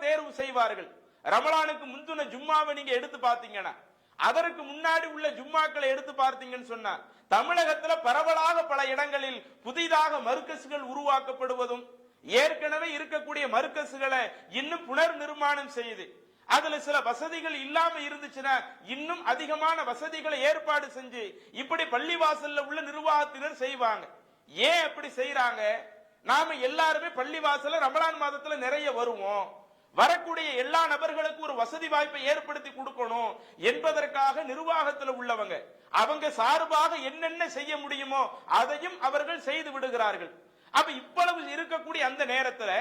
தேர்வு செய்வார்கள். ரமலானுக்கு முந்தின ஜும்மாவை நீங்க எடுத்து பார்த்தீங்கன்னா, அதற்கு முன்னாடி உள்ள ஜும்மாக்களை எடுத்து பார்த்தீங்கன்னு சொன்னா, தமிழகத்துல பரவலாக பல இடங்களில் புதிதாக மர்கஸ்கள் உருவாக்கப்படுவதும், ஏற்கனவே இருக்கக்கூடிய மர்கஸ்களை இன்னும் புனர் நிர்மாணம் செய்து அதுல சில வசதிகள் இல்லாம இருந்துச்சுன்னா இன்னும் அதிகமான வசதிகளை ஏற்பாடு செஞ்சு இப்படி பள்ளிவாசல்ல உள்ள நிர்வாகத்தினர் செய்வாங்க. ஏன் அப்படி செய்யறாங்க? நாம எல்லாருமே பள்ளிவாசல்ல ரமலான் மாதத்துல நிறைய வருவோம், வரக்கூடிய எல்லா நபர்களுக்கும் ஒரு வசதி வாய்ப்பை ஏற்படுத்தி கொடுக்கணும் என்பதற்காக நிர்வாகத்தில் உள்ளவங்க அவங்க சார்பாக என்னென்ன செய்ய முடியுமோ அதையும் அவர்கள் செய்து விடுகிறார்கள். அப்ப இவ்வளவு இருக்கக்கூடிய அந்த நேரத்தில்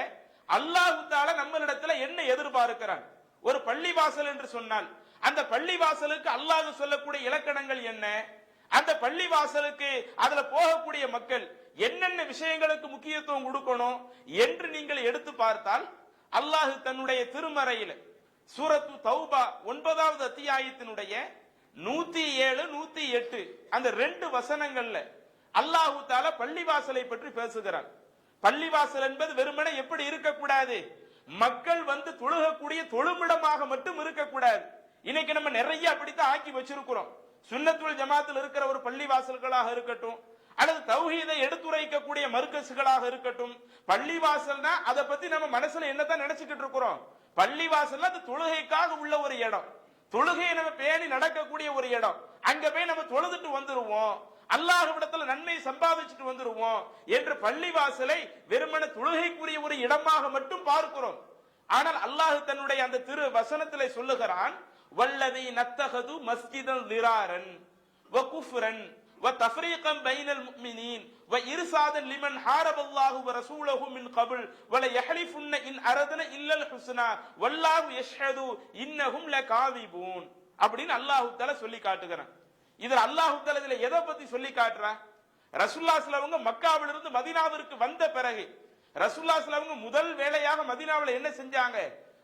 அல்லாஹ் தஆலா நம்மளிடத்துல என்ன எதிர்பார்க்கிறான்? ஒரு பள்ளிவாசல் என்று சொன்னால் அந்த பள்ளிவாசலுக்கு அல்லாஹ் சொல்லக்கூடிய இலக்கணங்கள் என்ன? அந்த பள்ளிவாசலுக்கு அதுல போகக்கூடிய மக்கள் என்னென்ன விஷயங்களுக்கு முக்கியத்துவம் கொடுக்கணும் என்று நீங்கள் எடுத்து பார்த்தால், அல்லாஹ் தன்னுடைய திருமறையில் சூரத்து தௌபா 9வது அத்தியாயத்தினுடைய 107, 108 அந்த 2 வசனங்கள்ல அல்லாஹ் தஆலா பள்ளிவாசலை பற்றி பேசுகிறார். பள்ளிவாசல் என்பது வெறுமனே எப்படி இருக்கக்கூடாது? மக்கள் வந்து தொழுகக்கூடிய தொழுமிடமாக மட்டும் இருக்கக்கூடாது. இன்னைக்கு நம்ம நிறைய அப்படித்தான் ஆக்கி வச்சிருக்கிறோம். சுன்னத்துல் ஜமாத்தில் இருக்கிற ஒரு பள்ளிவாசல்களாக இருக்கட்டும், அல்லது தௌஹீதை எடுத்துரைக்கக்கூடிய மர்கஸ்களாக இருக்கட்டும், பள்ளிவாசல்னா அதை பத்தி நம்ம மனசுல என்னதான் நினைச்சுக்கிட்டு இருக்கிறோம்? பள்ளிவாசல் அது தொழுகைக்காக உள்ள ஒரு இடம், தொழுகையை நம்ம பேணி நடக்கக்கூடிய ஒரு இடம். அங்க போய் நம்ம தொழுதுட்டு வந்துருவோம், அல்லாஹ்விடத்துல நன்மை சம்பாதிச்சுட்டு வந்துருவோம் என்று பள்ளிவாசலை வெறுமன தொழுகைக்குரிய ஒரு இடமாக மட்டும் பார்க்கிறோம். ஆனால் அல்லாஹ் தன்னுடைய அந்த திரு வசனத்திலே சொல்லுகிறான், வல்லதி நத்தகது மஸ்ஜிதல் திராரன் வ குஃப்ரன் வ தஃரீகன் பைனல் முஃமினீன் வ இர்சாதன் லிமன் ஹாரபல்லாஹு வ ரசூலஹு மின் கபில் வ ல யஹ்லிஃபுன்ன இன் அரதன இல்லல் ஹுஸ்னா வல்லாஹு யஷ்ஹது இன்னஹும் லகாதிபூன் அப்படின்னு அல்லாஹ் தஆலா சொல்லி காட்டுகிறான். இதுல அல்லாஹ் தஆலா இதுல எதை பத்தி சொல்லி காட்டுறான்? ரசூலுல்லாஹி ஸல்லல்லாஹு அலைஹி வஸல்லம் மக்காவிலிருந்து மதீனாவிற்கு வந்த பிறகு ரசூலுல்லாஹி ஸல்லல்லாஹு அலைஹி வஸல்லம் முதல் வேலையாக மதீனாவில் என்ன செஞ்சாங்க?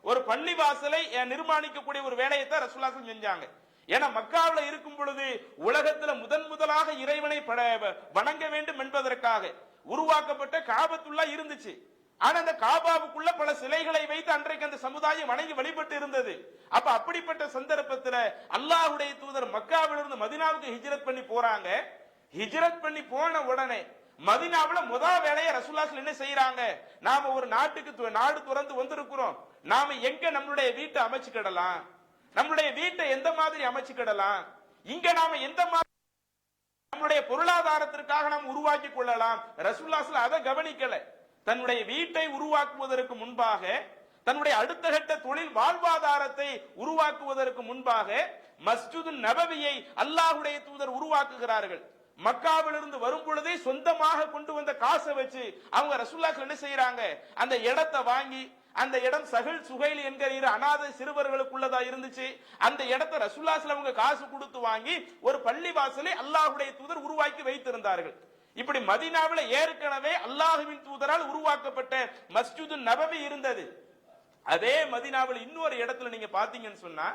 ஒரு பள்ளிவாசலை நிர்மாணிக்கக்கூடிய ஒரு வேலையை தான் ரசூலுல்லாஹி ஸல்லல்லாஹு அலைஹி வஸல்லம் செஞ்சாங்க. ஏன்னா மக்காவில் இருக்கும் பொழுது உலகத்துல முதலாக இறைவனை வணங்க வேண்டும் என்பதற்காக உருவாக்கப்பட்ட காபத்துல்லா இருந்துச்சு. ஆனா அந்த காபாவுக்குள்ள பல சிலைகளை வைத்து அன்றைக்கு அந்த சமுதாயம் வணங்கி வழிபட்டு இருந்தது. அப்ப அப்படிப்பட்ட சந்தர்ப்பத்தில் அல்லாஹ்வுடைய தூதர் மக்காவிலிருந்து மதீனாவுக்கு ஹிஜ்ரத் பண்ணி போறாங்க. ஹிஜ்ரத் பண்ணி போன உடனே மதீனாவுல முதல் வேலையை ரசூலுல்லாஹி என்ன செய்யறாங்க? நாம ஒரு நாடு துறந்து வந்திருக்கிறோம், நாம எங்க நம்மளுடைய வீட்டை அமைச்சுக்கிடலாம், நம்மளுடைய வீட்டை எந்த மாதிரி அமைச்சுக்கிடலாம், இங்க நாம எந்த மாதிரி நம்மளுடைய பொருளாதாரத்திற்காக நாம் உருவாக்கி கொள்ளலாம். ரசூலுல்லாஹி அதை கவனிக்கல. தன்னுடைய வீட்டை உருவாக்குவதற்கு முன்பாக, தன்னுடைய அடுத்த கட்ட தொழில் வாழ்வாதாரத்தை உருவாக்குவதற்கு முன்பாக மஸ்ஜிது நபவியை அல்லாஹ்வுடைய தூதர் உருவாக்குகிறார்கள். மக்காவிலிருந்து வரும் பொழுதே சொந்தமாக கொண்டு வந்த காசை வச்சு அவங்க ரசூலுல்லாஹி என்ன செய்யறாங்க? அந்த இடத்தை வாங்கி, அந்த இடம் சஹல் சுஹைல் என்கிற அநாதை சிறுவர்களுக்குள்ளதா இருந்துச்சு. அந்த இடத்தை ரசூலுல்லாஹி அவங்க காசு கொடுத்து வாங்கி ஒரு பள்ளிவாசலை அல்லாஹ்வுடைய தூதர் உருவாக்கி வைத்திருந்தார்கள். இப்படி மதீனாவில் ஏற்கனவே அல்லாஹ்வின் தூதரால் உருவாக்கப்பட்ட மஸ்ஜிது நபவி இருந்தது. அதே மதீனாவில் இன்னொரு இடத்துல நீங்க பாத்தீங்கன்னு சொன்னா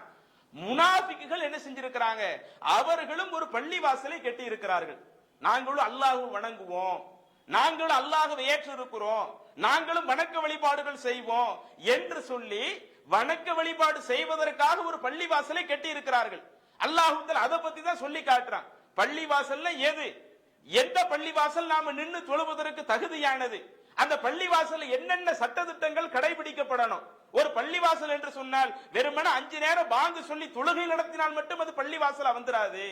முனாஃபிக்குகள் என்ன செஞ்சிருக்கிறாங்க? அவர்களும் ஒரு பள்ளிவாசலை கட்டி இருக்கிறார்கள். நாங்களும் அல்லாஹ்வை வணங்குவோம், நாங்களும் அல்லாஹ்வை ஏற்றிருக்கிறோம், நாங்களும் வணக்க வழிபாடுகள் செய்வோம் என்று சொல்லி வணக்க வழிபாடு செய்வதற்காக ஒரு பள்ளிவாசலை கட்டி இருக்கிறார்கள். அல்லாஹ் அதை பத்தி தான் சொல்லி காட்டுறான். பள்ளிவாசல்ல எது, எந்த பள்ளிவாசல் நாம நின்று தொழுவதற்கு தகுதியானது, அந்த பள்ளிவாசல் என்னென்ன சட்டதிட்டங்கள் கடைபிடிக்கப்படணும். ஒரு பள்ளிவாசல் என்று சொன்னால் வெறுமனே 5 நேரம் பாங்கு சொல்லி தொழுகை நடத்தினால் மட்டும் அது பள்ளிவாசல் வந்துராது.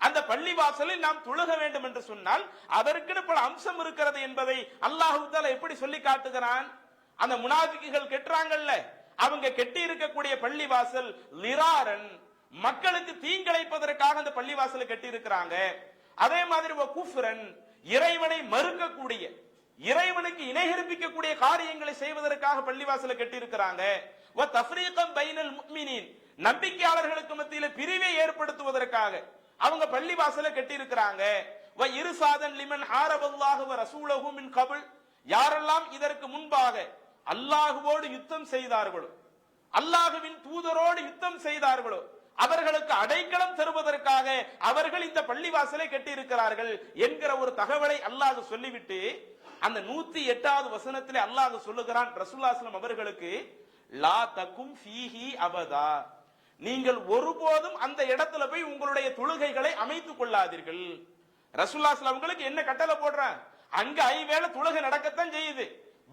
அந்த பள்ளிவாசலில் நாம் தொழுக வேண்டும் என்று சொன்னால் அதற்கு பல அம்சம் இருக்கிறது என்பதை அல்லாஹ் தஆலா எப்படி சொல்லி காட்டுகிறான்? அந்த முனாஃபிக்குகள் கெட்டுறாங்கல்ல, அவங்க கெட்டி இருக்கக்கூடிய பள்ளிவாசல் லிராரன், மக்களுக்கு தீங்கிழைப்பதற்காக அந்த பள்ளிவாசலை கட்டி இருக்கிறாங்க. அதே மாதிரி குஃப்ரன், இறைவனை மறுக்கக்கூடிய, இறைவனுக்கு இணைகற்பிக்கக்கூடிய காரியங்களை செய்வதற்காக பள்ளிவாசலை கட்டி இருக்கிறாங்க. வ தஃரீகன் பைனல் முஃமினீன், நம்பிக்கையாளர்களுக்கு மத்தியில் பிரிவை ஏற்படுத்துவதற்காக அவங்க பள்ளிவாசலை கட்டி இருக்கிறாங்க. வ இர்சாதன் லிமன் ஹாரபல்லாஹு வ ரசூலஹு மின் கபில், யாரெல்லாம் இதற்கு முன்பாக அல்லாஹ்வோடு யுத்தம் செய்தார்களோ, அல்லாஹ்வின் தூதரோடு யுத்தம் செய்தார்களோ, அவர்களுக்கு அடைக்கலம் தருவதற்காக அவர்கள் இந்த பள்ளிவாசலை கட்டி இருக்கிறார்கள் என்கிற ஒரு தகவலை அல்லாஹ் சொல்லிவிட்டு அந்த 108வது வசனத்திலே அல்லாஹ் சொல்லுகிறான் ரசூலுல்லாஹி ஸல்லல்லாஹு அலைஹி வஸல்லம் அவர்களுக்கு, லா தக்கும் ஃபீஹி அபதா, நீங்கள் ஒருபோதும் அந்த இடத்துல போய் உங்களுடைய தொழுகைகளை அமைத்துக் கொள்ளாதீர்கள். ரசூலுல்லாஹி ஸல்லல்லாஹு அலைஹி வஸல்லம் என்ன கட்டளை போடுறான்? அங்க ஐவேளை தொழுகை நடக்கத்தான் செய்யுது,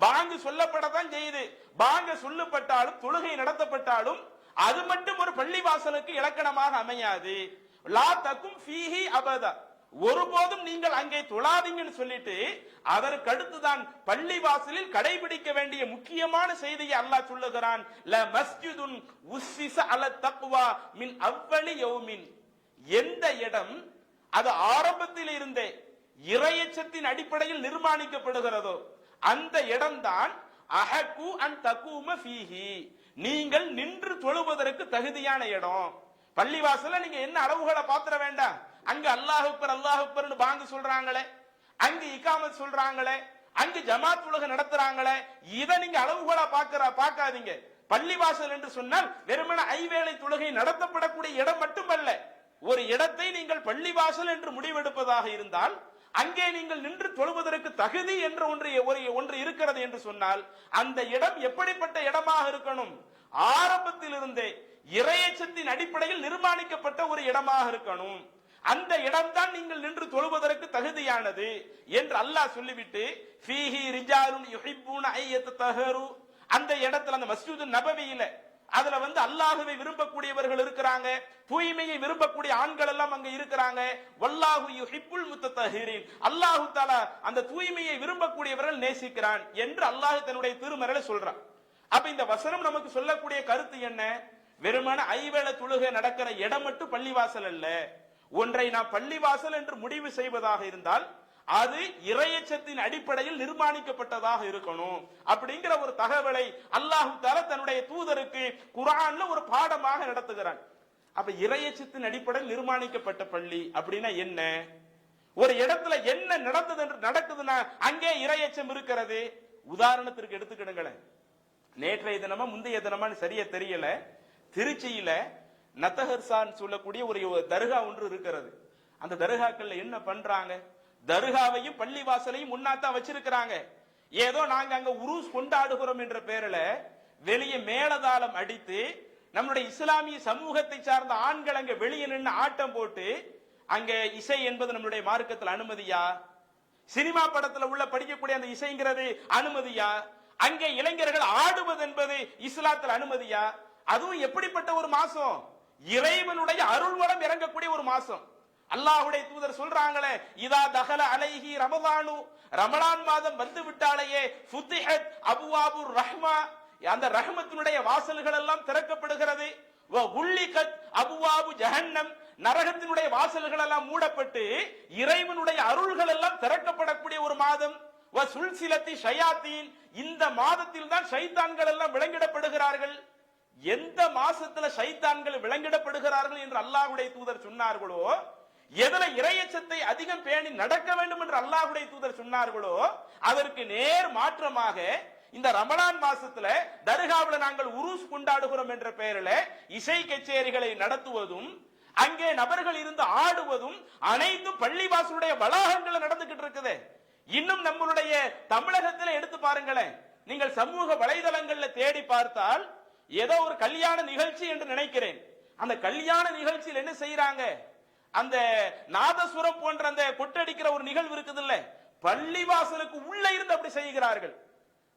பாங்கு சொல்லப்படத்தான் செய்யுது. பாங்கு சொல்லப்பட்டாலும் தொழுகை நடத்தப்பட்டாலும் அது மட்டும் ஒரு பள்ளிவாசலுக்கு இலக்கணமாக அமையாது. லா தக்கும் ஃபீஹி அபதா, ஒருபோதும் நீங்கள் அங்கே தொழாதீங்கன்னு சொல்லிட்டு அதற்கு அடுத்துதான் பள்ளிவாசலில் கடைபிடிக்க வேண்டிய முக்கியமான செய்தியை அல்லாஹ் சொல்லுகிறான். ல மஸ்ஜிதுன் உஸ்ஸிஸ அல தக்வா மின் அவ்வலி யௌமின், எந்த இடம் அது ஆரம்பத்தில் இருந்தே இறையச்சத்தின் அடிப்படையில் நிர்மாணிக்கப்படுகிறதோ அந்த இடம்தான் அஹகு அன் தகூம ஃபீஹி, நீங்கள் நின்று தொழுவதற்கு தகுதியான இடம். பள்ளிவாசல்ல நீங்க என்ன அளவுகளை பாத்திர வேண்டாம். அங்க அல்லாஹ் அக்பர் அல்லாஹ் அக்பர்னு பாங்கு சொல்றாங்களே, அங்க இகாமத் சொல்றாங்களே, அங்க ஜமாத் தொழுகை நடத்துறாங்களே, இத நீங்க அளவுகளா பார்க்காதீங்க. பள்ளிவாசல் என்று சொன்னால் வெறுமன ஐவேளை தொழுகை நடத்தப்படக்கூடிய இடம் மட்டுமல்ல. ஒரு இடத்தை நீங்கள் பள்ளிவாசல் என்று முடிவெடுப்பதாக இருந்தால் அங்கே நீங்கள் நின்று தொழுவதற்கு தகுதி என்ற ஒன்று இருக்கிறது என்று சொன்னால் அந்த இடம் எப்படிப்பட்ட இடமாக இருக்கணும்? ஆரம்பத்தில் இருந்தே இறையச்சத்தின் அடிப்படையில் நிர்மாணிக்கப்பட்ட ஒரு இடமாக இருக்கணும். அந்த இடம்தான் நீங்கள் நின்று தொழுவதற்கு தகுதியானது என்று அல்லாஹ் சொல்லிவிட்டு ஃபீஹி ரிஜாலுன் யுஹிப்பூன ஐயத்தஹரு, அந்த இடத்துல அந்த மஸ்ஜிது நபவியில அதுல அல்லாஹ்வை விரும்பக்கூடியவர்கள் இருக்கிறாங்க, தூய்மையை விரும்பக்கூடிய ஆண்கள் எல்லாம் அங்க இருக்கிறாங்க. வல்லாஹு யுஹிப்புல் முத்தத்தஹிரீன், அல்லாஹ் தஆலா அந்த தூய்மையை விரும்பக்கூடியவர்கள் நேசிக்கிறான் என்று அல்லாஹ் தன்னுடைய திருமறையில சொல்றான். அப்ப இந்த வசனம் நமக்கு சொல்லக்கூடிய கருத்து என்ன? வெறுமன ஐவேளை தொழுகை நடக்கிற இடம் மட்டும் பள்ளிவாசல் அல்ல. ஒன்றை நாம் பள்ளிவாசல் என்று முடிவு செய்வதாக இருந்தால் அது இறையச்சத்தின் அடிப்படையில் நிர்மாணிக்கப்பட்டதாக இருக்கணும் அப்படிங்கிற ஒரு தகவலை அல்லாஹ் தஆலா தன்னுடைய தூதருக்கு குர்ஆன்ல ஒரு பாடமாக நடத்துகிறான். அப்ப இறையச்சத்தின் அடிப்படையில் நிர்மாணிக்கப்பட்ட பள்ளி அப்படின்னா என்ன? ஒரு இடத்துல என்ன நடக்குதுன்னா அங்கே இறையச்சம் இருக்கிறது. உதாரணத்திற்கு எடுத்துக்கிடுங்களேன், நேற்றைய தினமா முந்தைய தினமான்னு சரியா தெரியல, திருச்சியில நத்தஹர்சான் சொல்லக்கூடிய ஒரு தர்கா ஒன்று இருக்கிறது. அந்த தர்காக்கள்ல என்ன பண்றாங்க? தர்காவையும் பள்ளிவாசலையும் முன்னாத்தான் வச்சிருக்கிறாங்க. ஏதோ நாங்க அங்க உருஸ் கொண்டாடுகிறோம் என்ற பேரில வெளியே மேலதாளம் அடித்து நம்முடைய இஸ்லாமிய சமூகத்தை சார்ந்த ஆண்கள் அங்க வெளியே நின்று ஆட்டம் போட்டு, அங்க இசை என்பது நம்முடைய மார்க்கத்தில் அனுமதியா? சினிமா படத்துல உள்ள படிக்கக்கூடிய அந்த இசைங்கிறது அனுமதியா? அங்கே இளைஞர்கள் ஆடுவது என்பது இஸ்லாத்தில் அனுமதியா? அதுவும் எப்படிப்பட்ட ஒரு மாசம்? இறைவனுடைய அருள் வளம் இறங்கக்கூடிய ஒரு மாசம். அல்லாஹ்வுடைய தூதர் சொல்றாங்களே, இதா தகல அலைஹி ரமலானு, ரமலான் மாதம் வந்து விட்டாலேயே ஃபுத்திஹத் அபுவாபுர் ரஹ்மா, அந்த ரஹ்மத்தினுடைய வாசல்கள் எல்லாம் திறக்கப்படுகிறது. வ உல்லிகத் அபுவாபு ஜஹன்னம், நரகத்தினுடைய வாசல்கள் எல்லாம் மூடப்பட்டு இறைவனுடைய அருள்கள் எல்லாம் திறக்கப்படக்கூடிய ஒரு மாதம். வ சுல்சிலத்தி ஷயாத்தீன், இந்த மாதத்தில் தான் ஷைத்தான்கள் எல்லாம் விலங்கிடப்படுகிறார்கள். எந்த மாசத்துல ஷைத்தான்கள் விலங்கிடப்படுகிறார்கள் என்று அல்லாஹ்வுடைய தூதர் சொன்னார்களோ, எதுல இறையச்சத்தை அதிகம் பேணி நடக்க வேண்டும் என்று அல்லாஹ்வுடைய தூதர் சொன்னார்களோ அதற்கு நேர் மாற்றமாக இந்த ரமலான் மாசத்துல தர்காவுல நாங்கள் உருஸ் கொண்டாடுகிறோம் என்ற பெயரில் இசை கச்சேரிகளை நடத்துவதும் அங்கே நபர்கள் இருந்து ஆடுவதும் அனைத்தும் பள்ளிவாசலுடைய வளாகங்கள் நடந்துகிட்டு இருக்குது. இன்னும் நம்மளுடைய தமிழகத்தில் எடுத்து பாருங்களேன், நீங்கள் சமூக வலைதளங்கள்ல தேடி பார்த்தால் ஏதோ ஒரு கல்யாண நிகழ்ச்சி என்று நினைக்கிறேன். அந்த கல்யாண நிகழ்ச்சியில் என்ன செய்யறாங்க? அந்த நாதசுரம் போன்ற அந்த கொட்டடிக்கிற ஒரு நிகழ்வு இருக்குது இல்ல, பள்ளிவாசலுக்கு உள்ள இருந்து அப்படி செய்கிறார்கள்.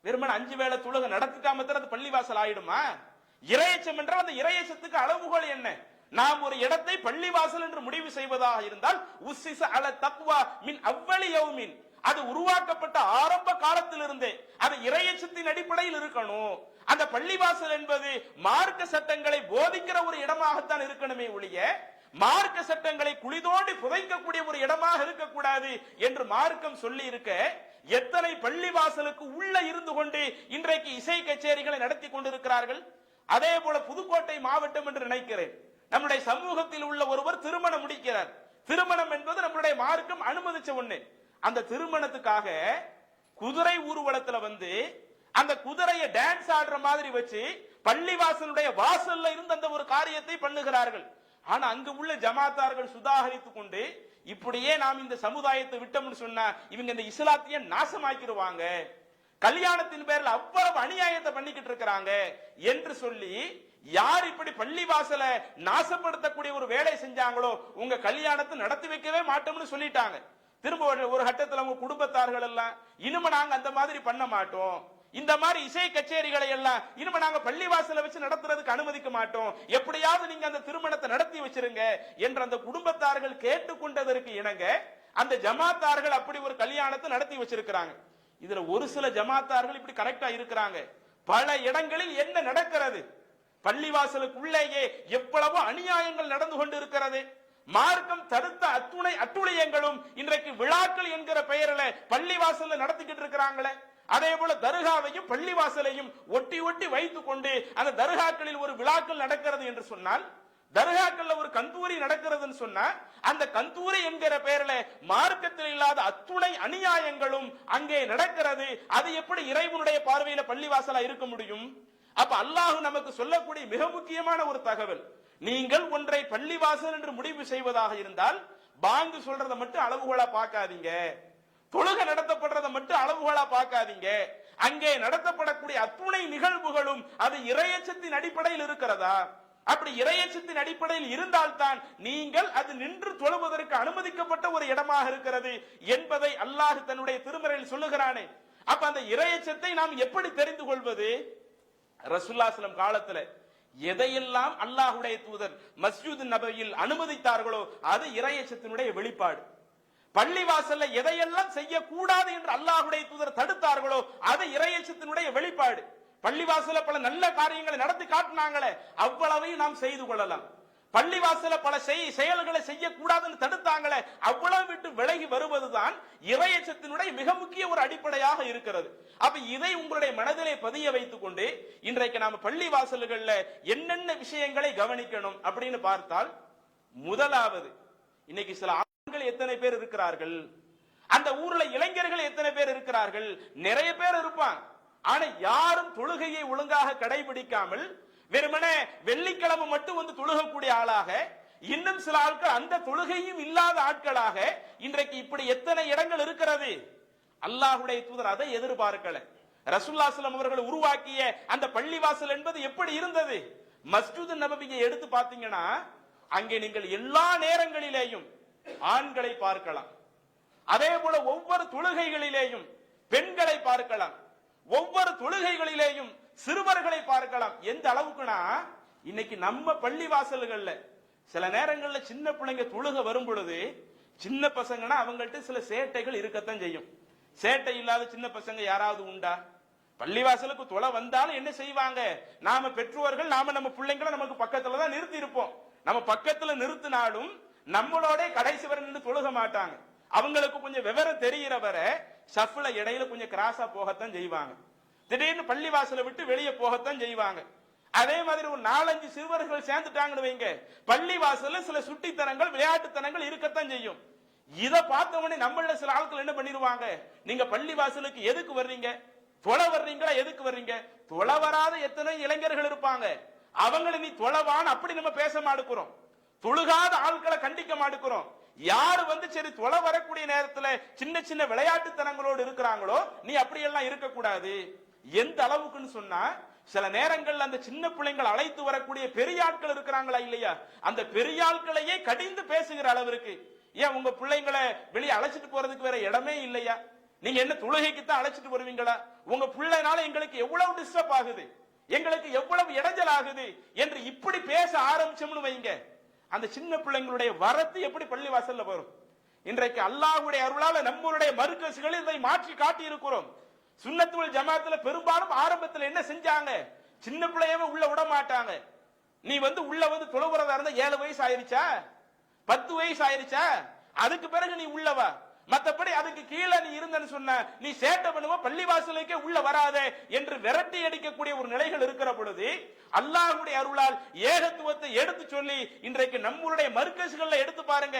வெறுமன 5 வேளை தொழுகை நடத்திக்காம அது பள்ளிவாசல் ஆயிடுமா? இறையச்சம் என்றால் அந்த இறையச்சத்துக்கு அளவுகோல் என்ன? நாம் ஒரு இடத்தை பள்ளிவாசல் என்று முடிவு செய்வதாக இருந்தால் உஸ்ஸிஸ அல தக்வா மின் அவ்வலி யௌமின், அது உருவாக்கப்பட்ட ஆரம்ப காலத்திலிருந்தே அது இறையச்சத்தின் அடிப்படையில் இருக்கணும். அந்த பள்ளிவாசல் என்பது மார்க்க சட்டங்களை போதிக்கிற ஒரு இடமாகத்தான் இருக்கணுமே ஒழிய மார்க்க சட்டங்களை குளிதோண்டி புதைக்கக்கூடிய ஒரு இடமாக இருக்கக்கூடாது என்று மார்க்கம் சொல்லி இருக்க, எத்தனை பள்ளிவாசலுக்கு உள்ள இருந்து கொண்டு இன்றைக்கு இசை கச்சேரிகளை நடத்தி கொண்டிருக்கிறார்கள். அதே போல புதுக்கோட்டை மாவட்டம் என்று நினைக்கிறேன், நம்முடைய சமூகத்தில் உள்ள ஒருவர் திருமணம் முடிக்கிறார். திருமணம் என்பது நம்முடைய மார்க்கம் அனுமதிச்ச ஒண்ணு. அந்த திருமணத்துக்காக குதிரை ஊர்வலத்துல அந்த குதிரையை டான்ஸ் ஆடுற மாதிரி வச்சு பள்ளிவாசலுடைய வாசல்ல இருந்து அந்த ஒரு காரியத்தை பண்ணுகிறார்கள். ஆனா அங்கு உள்ள ஜமாத்தார்கள் சுதாகரித்துக் கொண்டு, இப்படியே நாம் இந்த சமுதாயத்தை விட்டோம்னு சொன்னா இவங்க இந்த இஸ்லாத்தையே நாசமாக்கிடுவாங்க, கல்யாணத்தின் பேர்ல அவ்வளவு அநியாயத்தை பண்ணிக்கிட்டு இருக்கிறாங்க என்று சொல்லி யார் இப்படி பள்ளி வாசல நாசப்படுத்தக்கூடிய ஒரு வேலை செஞ்சாங்களோ உங்க கல்யாணத்தை நடத்தி வைக்கவே மாட்டோம்னு சொல்லிட்டாங்க. திரும்ப ஒரு கட்டத்தில் உங்க குடும்பத்தார்கள் எல்லாம் இனிமே நாங்க அந்த மாதிரி பண்ண மாட்டோம், இந்த மாதிரி இசை கச்சேரிகளை எல்லாம் இனிமே நாங்க பள்ளி வாசல வச்சு நடத்துறதுக்கு அனுமதிக்க மாட்டோம், எப்படியாவது நீங்க அந்த திருமணத்தை நடத்தி வச்சிருங்க என்று அந்த குடும்பத்தார்கள் கேட்டுக்கொண்டதற்கு இணங்க அந்த ஜமாத்தார்கள் அப்படி ஒரு கல்யாணத்தை நடத்தி வச்சிருக்கிறாங்க. இதுல ஒரு சில ஜமாத்தார்கள் இப்படி கரெக்டா இருக்கிறாங்க. பல இடங்களில் என்ன நடக்கிறது, பள்ளிவாசலுக்குள்ளேயே எவ்வளவோ அநியாயங்கள் நடந்து கொண்டு இருக்கிறது. மார்க்கம் தடுத்த அத்துணை அட்டுழியங்களும் இன்றைக்கு விழாக்கள் என்கிற பெயரில் பள்ளிவாசல்ல நடத்திக்கிட்டு இருக்கிறாங்களே. அதே போல தர்காவையும் பள்ளிவாசலையும் ஒட்டி ஒட்டி வைத்துக் கொண்டு அந்த தர்காக்களில் ஒரு விழாக்கள் நடக்கிறது என்று சொன்னால், தர்காக்கள்ல ஒரு கந்தூரி நடக்கிறதுன்னு சொன்னா அந்த கந்தூரி என்கிற பெயரில் மார்க்கத்தில் இல்லாத அத்துணை அநியாயங்களும் அங்கே நடக்கிறது. அது எப்படி இறைவனுடைய பார்வையில பள்ளிவாசலா இருக்க முடியும்? அப்ப அல்லாஹ் நமக்கு சொல்லக்கூடிய மிக முக்கியமான ஒரு தகவல், நீங்கள் ஒன்றை பள்ளிவாசல் என்று முடிவு செய்வதாக இருந்தால் பாங்கு சொல்றதை மட்டும் அளவுகோலா பார்க்காதீங்க, தொழுகை நடத்தப்படுறதை மட்டும் அளவுகோலா பார்க்காதீங்க. அங்கே நடத்தப்படக்கூடிய அத்துணை நிகழ்வுகளும் அது இறையச்சத்தின் அடிப்படையில் இருக்கிறதா? அப்படி இறையச்சத்தின் அடிப்படையில் இருந்தால்தான் நீங்கள் அது நின்று தொழுவதற்கு அனுமதிக்கப்பட்ட ஒரு இடமாக இருக்கிறது என்பதை அல்லாஹ் தன்னுடைய திருமறையில் சொல்லுகிறானே. அப்ப அந்த இறையச்சத்தை நாம் எப்படி தெரிந்து கொள்வது? ரசூலுல்லாஹி ஸல்லல்லாஹு அலைஹி காலத்துல எதையெல்லாம் அல்லாஹ்வுடைய தூதர் மஸ்ஜித் நபவியில் அனுமதித்தார்களோ அது இறையச்சத்தினுடைய வெளிப்பாடு. பள்ளிவாசல்ல எதையெல்லாம் செய்யக்கூடாது என்று அல்லாஹ்வுடைய தூதர் தடுத்தார்களோ அது இறையச்சத்தினுடைய வெளிப்பாடு. பள்ளிவாசல பல நல்ல காரியங்களை நடத்தி காட்டினாங்களே, அவ்வளவையும் நாம் செய்து கொள்ளலாம். பள்ளிவாசல பல செயல்களை செய்யக்கூடாதுன்னு தடுத்தாங்களே, அவ்வளவு விட்டு விலகி வருவதுதான் இறையச்சத்தினுடைய மிக முக்கிய ஒரு அடிப்படையாக இருக்கிறது. அப்ப இதை உங்களுடைய மனதிலே பதிய வைத்துக் கொண்டு இன்றைக்கு நாம பள்ளிவாசல்கள்ல என்னென்ன விஷயங்களை கவனிக்கணும் அப்படின்னு பார்த்தால், முதலாவது இன்னைக்கு சில ஆண்கள் எத்தனை பேர் இருக்கிறார்கள், அந்த ஊர்ல இளைஞர்கள் எத்தனை பேர் இருக்கிறார்கள், நிறைய பேர் இருப்பாங்க. ஆனா யாரும் தொழுகையை ஒழுங்காக கடைபிடிக்காமல் வெறுமனே வெள்ளிக்கிழமை மட்டும் வந்து தொழுகக்கூடிய ஆளாக, இன்னும் சில ஆட்கள் அந்த தொழுகையும் இல்லாத ஆட்களாக இன்றைக்கு இப்படி எத்தனை இடங்கள் இருக்கிறது. அல்லாஹ்வுடைய தூதர் அதை எதிர்பார்க்கல. ரசூலுல்லாஹி ஸல்லல்லாஹு அலைஹி அவர்கள் உருவாக்கிய அந்த பள்ளிவாசல் என்பது எப்படி இருந்தது? மஸ்ஜித் நபவியை எடுத்து பார்த்தீங்கன்னா அங்கே நீங்கள் எல்லா நேரங்களிலேயும் ஆண்களை பார்க்கலாம், அதே போல ஒவ்வொரு தொழுகைகளிலேயும் பெண்களை பார்க்கலாம், ஒவ்வொரு தொழுகைகளிலேயும் சிறுவர்களை பார்க்கலாம். எந்த அளவுக்குனா இன்னைக்கு நம்ம பள்ளி வாசல்கள்ல சில நேரங்கள்ல சின்ன பிள்ளைங்க தொழுக வரும் பொழுது சின்ன பசங்கன்னா அவங்கள்ட்ட சில சேட்டைகள் இருக்கத்தான் செய்யும். சேட்டை இல்லாத சின்ன பசங்க யாராவது உண்டா? பள்ளிவாசலுக்கு தொலை வந்தாலும் என்ன செய்வாங்க, நாம பெற்றோர்கள் நாம நம்ம பிள்ளைங்களை நமக்கு பக்கத்துல தான் நிறுத்தி இருப்போம். நம்ம பக்கத்துல நிறுத்தினாலும் நம்மளோட கடைசி வரை நின்று தொழுக மாட்டாங்க. அவங்களுக்கு கொஞ்சம் விவரம் தெரிகிற வரை சஃப்ல இடையில கொஞ்சம் கிராஸா போகத்தான் செய்வாங்க. திடீர்னு பள்ளிவாசலை விட்டு வெளியே போகத்தான் செய்வாங்க. அதே மாதிரி ஒரு 4-5 சிறுவர்கள் சேர்ந்துட்டாங்கன்னு வைங்க, பள்ளிவாசல்ல சில சுட்டித்தனங்கள் விளையாட்டுத்தனங்கள் இருக்கத்தான் செய்யும். இதை பார்த்தவொடனே நம்மள சில ஆட்கள் என்ன பண்ணிடுவாங்க, நீங்க பள்ளிவாசலுக்கு எதுக்கு வர்றீங்க, தொலை வர்றீங்களா, எதுக்கு வர்றீங்க? தொலை வராத எத்தனை இளைஞர்கள் இருப்பாங்க, அவங்களை நீ தொலைவான்னு அப்படி நம்ம பேச மாட்டேங்கிறோம். தொழுகாத ஆட்களை கண்டிக்க மாட்டேங்கிறோம். யாரு வந்து சரி தொலை வரக்கூடிய நேரத்துல சின்ன சின்ன விளையாட்டுத்தனங்களோடு இருக்கிறாங்களோ நீ அப்படி எல்லாம் இருக்கக்கூடாது. எந்த அளவுக்குன்னு சொன்னா சில நேரங்கள்ல அந்த சின்ன பிள்ளைங்கள் அழைத்து வரக்கூடிய பெரிய ஆட்கள் இருக்கிறாங்களா இல்லையா, அந்த பெரிய ஆட்களையே கடிந்து பேசுகிற அளவிற்கு, ஏன் உங்க பிள்ளைங்களை வெளியே அழைச்சிட்டு போறதுக்கு வேற இடமே இல்லையா, நீங்க என்ன தொழுகைக்கு தான் அழைச்சிட்டு வருவீங்களா, உங்க பிள்ளைனால எங்களுக்கு எவ்வளவு டிஸ்டர்ப் ஆகுது, எங்களுக்கு எவ்வளவு இடைஞ்சல் ஆகுது என்று இப்படி பேச ஆரம்பிச்சோம்னு வைங்க, அந்த சின்ன பிள்ளைங்களுடைய வரத்து எப்படி பள்ளி வாசல்ல வரும்? இன்றைக்கு அல்லாஹ்வுடைய அருளால நம்மளுடைய மர்கஸ்களில் இதை மாற்றி காட்டி இருக்கிறோம். சுன்னத்துல் ஜமாத்துல பெரும்பாலும் ஆரம்பத்தில் என்ன செஞ்சாங்க, சின்ன பிள்ளையவே உள்ள விட மாட்டாங்க. நீ வந்து உள்ள வந்து தொழுகிறதா இருந்தா 7 வயசு ஆயிருச்சா 10 வயசு ஆயிருச்சா அதுக்கு பிறகு நீ உள்ளவா, மத்தபடி அதுக்கு கீழே நீ இருந்தன்னு சொன்ன நீ சேட்டை பண்ணுவ, பள்ளிவாசலுக்கே உள்ள வராதே என்று விரட்டி அடிக்கக்கூடிய ஒரு நிலைகள் இருக்கிற பொழுது அல்லாஹ்வுடைய அருளால் ஏகத்துவத்தை எடுத்து சொல்லி இன்றைக்கு நம்மளுடைய மர்கஸ்கள்ல எடுத்து பாருங்க,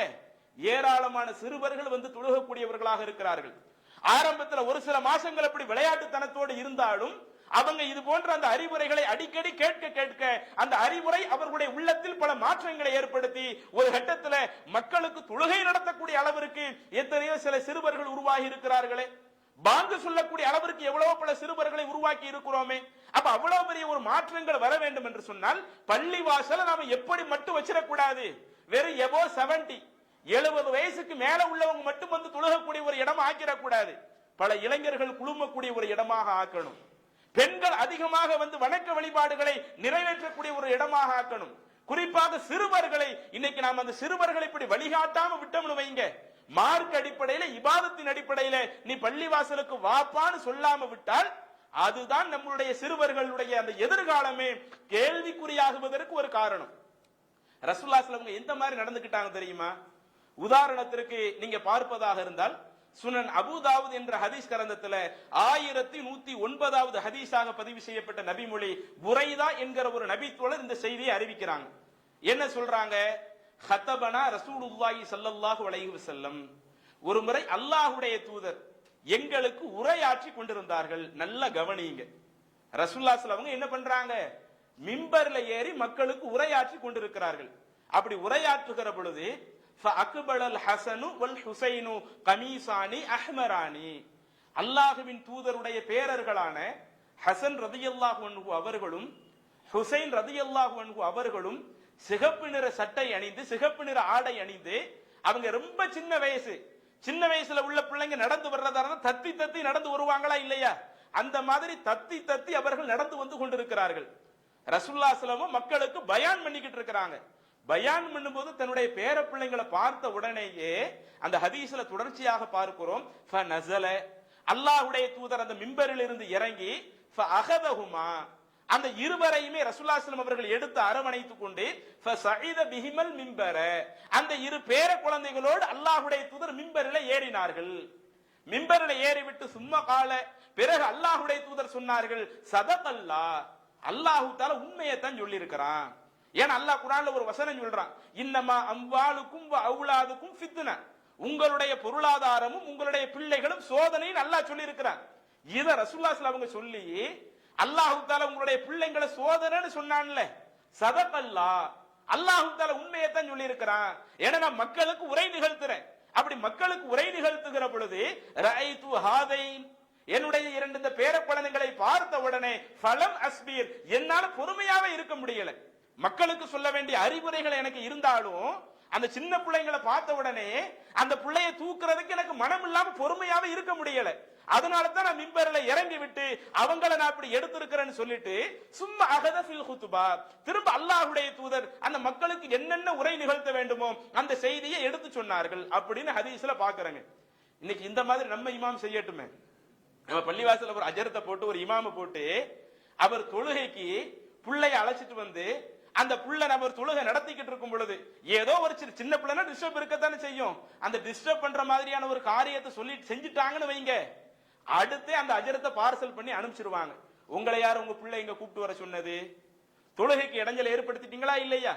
ஏராளமான சிறுவர்கள் வந்து தொழுகக்கூடியவர்களாக இருக்கிறார்கள். ஆரம்பத்தில் ஒரு சில மாசங்கள் அப்படி விளையாட்டுத்தனத்தோடு இருந்தாலும் அவங்க இது போன்ற அந்த அறிவுரைகளை அடிக்கடி கேட்க கேட்க அந்த அறிவுரை அவர்களுடைய உள்ளத்தில் பல மாற்றங்களை ஏற்படுத்தி ஒரு கட்டத்தில் மக்களுக்கு தொழுகை நடத்தக்கூடிய அளவிற்கு எத்தனையோ சில சிறுவர்கள் உருவாகி இருக்கிறார்களே. பாங்கு சொல்லக்கூடிய அளவிற்கு எவ்வளவு பல சிறுவர்களை உருவாக்கி இருக்கிறோமே. அப்ப அவ்வளவு பெரிய ஒரு மாற்றங்கள் வர வேண்டும் என்று சொன்னால் பள்ளி வாசல நாம எப்படி மட்டும் வச்சிடக்கூடாது. வெறும் எபோ 70 வயசுக்கு மேல உள்ளவங்க மட்டும் வந்து தொழுகக்கூடிய ஒரு இடமா ஆக்கிடக்கூடாது. பல இளைஞர்கள் குழுமக்கூடிய ஒரு இடமாக ஆக்கணும். பெண்கள் அதிகமாக வந்து வணக்க வழிபாடுகளை நிறைவேற்றக்கூடிய ஒரு இடமாக ஆக்கணும். குறிப்பாக சிறுவர்களை இன்னைக்கு நாம் அந்த சிறுவர்களை இப்படி வழிகாட்டாம விட்டோம்னு வைங்க, மார்க் அடிப்படையில இபாதத்தின் அடிப்படையில நீ பள்ளிவாசலுக்கு வாப்பான்னு சொல்லாம விட்டால் அதுதான் நம்மளுடைய சிறுவர்களுடைய அந்த எதிர்காலமே கேள்விக்குறியாகுவதற்கு ஒரு காரணம். ரசூலுல்லாஹி ஸல்லல்லாஹு அலைஹி வஸல்லம் எந்த மாதிரி நடந்துக்கிட்டாங்க தெரியுமா? உதாரணத்திற்கு நீங்க பார்ப்பதாக இருந்தால் சுனன் அபூதாவுத் என்ற ஹதீஸ் கிரந்தத்துல 1109வது ஹதீஸாக பதிவு செய்யப்பட்ட நபிமொழி புரைதா என்கிற ஒரு நபித்தோழர் இந்த செய்தியை அறிவிக்கிறாங்க. என்ன சொல்றாங்க? ஹத்தபனா ரசூலுல்லாஹி ஸல்லல்லாஹு அலைஹி வஸல்லம், ஒரு முறை அல்லாஹ்வுடைய தூதர் எங்களுக்கு உரையாற்றி கொண்டிருந்தார்கள். நல்ல கவனிங்க, ரசூலுல்லாஹி ஸல்லல்லாஹு அலைஹி வஸல்லம் என்ன பண்றாங்க? மிம்பர்ல ஏறி மக்களுக்கு உரையாற்றி கொண்டிருக்கிறார்கள். அப்படி உரையாற்றுகிற பொழுது ஃபஅக்பலல் ஹஸனு வல் ஹுசைனு கமீசானி அஹ்மரானி, அல்லாஹ்வின் தூதருடைய பேரர்களான ஹசன் ரலியல்லாஹு அன்ஹு அவர்களும் ஹுசைன் ரலியல்லாஹு அன்ஹு அவர்களும் சிகப்பு நிற சட்டை அணிந்து சிகப்பு நிற ஆடை அணிந்து, அவங்க ரொம்ப சின்ன வயசுல உள்ள பிள்ளைங்க நடந்து வர்றதா இருந்தா தத்தி தத்தி நடந்து வருவாங்களா இல்லையா? அந்த மாதிரி தத்தி தத்தி அவர்கள் நடந்து வந்து கொண்டிருக்கிறார்கள். ரசூலுல்லாஹி ஸல்லல்லாஹு அலைஹி வஸல்லம் மக்களுக்கு பயான் பண்ணிக்கிட்டு இருக்கிறாங்க. பயான் பண்ணும்போது தன்னுடைய பேர பிள்ளைங்களை பார்த்த உடனேயே அந்த ஹதீஸ்ல தொடர்ச்சியாக பார்க்கிறோம், ஃபநஸல, அல்லாஹ்வுடைய தூதர் அந்த மிம்பரில் இருந்து இறங்கி ஃபஅகதஹுமா, அந்த இருவரையுமே ரசூலுல்லாஹி ஸல்லல்லாஹு அலைஹி வஸல்லம் அவர்கள் எடுத்து அரவணைத்துக் கொண்டு ஃபஸஇத பிஹிமல் மிம்பர, அந்த இரு பேர குழந்தைகளோடு அல்லாஹ்வுடைய தூதர் மிம்பரில் ஏறினார்கள். மிம்பரில் ஏறிவிட்டு சும்மா கால, பிறகு அல்லாஹ்வுடைய தூதர் சொன்னார்கள், சதகல்லாஹ், அல்லாஹ் தஆலா உண்மையை தான் சொல்லி இருக்கிறான். ஏன் அல்லாஹ் குர்ஆன்ல ஒரு வசனம் சொல்றான், இன்னமா அம்வாலுக்கும் வ அவுலாதுக்கும் ஃபித்னா, உங்களுடைய பொருளாதாரமும் உங்களுடைய பிள்ளைகளும் சோதனைன்னு அல்லாஹ் சொல்லி இருக்கிறான். இத ரசூலுல்லாஹி ஸல்லல்லாஹு அலைஹி வஸல்லம் அவங்க சொல்லி அல்லாஹ் தஆலா உங்களுடைய பிள்ளைகளை சோதனைன்னு சொன்னான்ல, சதகல்லாஹ், அல்லாஹ் தஆலா உண்மையை தான் சொல்லி இருக்கிறான். ஏன்னா நான் மக்களுக்கு உரை நிகழ்த்துறேன். அப்படி மக்களுக்கு உரை நிகழ்த்துகிற பொழுது ரஐது ஹாதைன், என்னுடைய இரண்டு இந்த பேர குழந்தைகளை பார்த்த உடனே ஃபலம் அஸ்பீர், என்னால பொறுமையாவே இருக்க முடியல. மக்களுக்கு சொல்ல வேண்டிய அறிவுரைகள் எனக்கு இருந்தாலும் அந்த சின்ன பிள்ளைங்களை பார்த்த உடனே அந்த பிள்ளையை தூக்குறதுக்கு எனக்கு மனம் இல்லாம பொறுமையாவே இருக்க முடியல. அதனால தான் நான் மிம்பரில் இறங்கி விட்டு அவங்கள நான் அப்படி எடுத்திருக்கிறேன்னு சொல்லிட்டு சும்மா அகத ஃபில் குத்பா, திரும்ப அல்லாஹ்வுடைய தூதர் அந்த மக்களுக்கு என்னென்ன உரை நிகழ்த்த வேண்டுமோ அந்த செய்தியை எடுத்து சொன்னார்கள் அப்படின்னு ஹதீஸ்ல பாக்குறேங்க. இன்னைக்கு இந்த மாதிரி நம்ம இமாம் செய்யட்டுமே. நம்ம பள்ளிவாசல ஒரு அஜரத்தை போட்டு ஒரு இமாம போட்டு அவர் தொழுகைக்கு பிள்ளைய அழைச்சிட்டு வந்து அந்த புள்ள நபர் தொழுகை நடத்திக்கிட்டு இருக்கும் பொழுது ஏதோ ஒரு சின்ன பிள்ளைனா டிஸ்டர்ப் இருக்கத்தானே செய்யும். அந்த டிஸ்டர்ப் பண்ற மாதிரியான ஒரு காரியத்தை சொல்லி செஞ்சுட்டாங்கன்னு வைங்க, அடுத்து அந்த அஜரத்தை பார்சல் பண்ணி அனுப்பிச்சிருவாங்க. உங்களை யார் உங்க பிள்ளை இங்க கூப்பிட்டு வர சொன்னது? தொழுகைக்கு இடைஞ்சல் ஏற்படுத்திட்டீங்களா இல்லையா?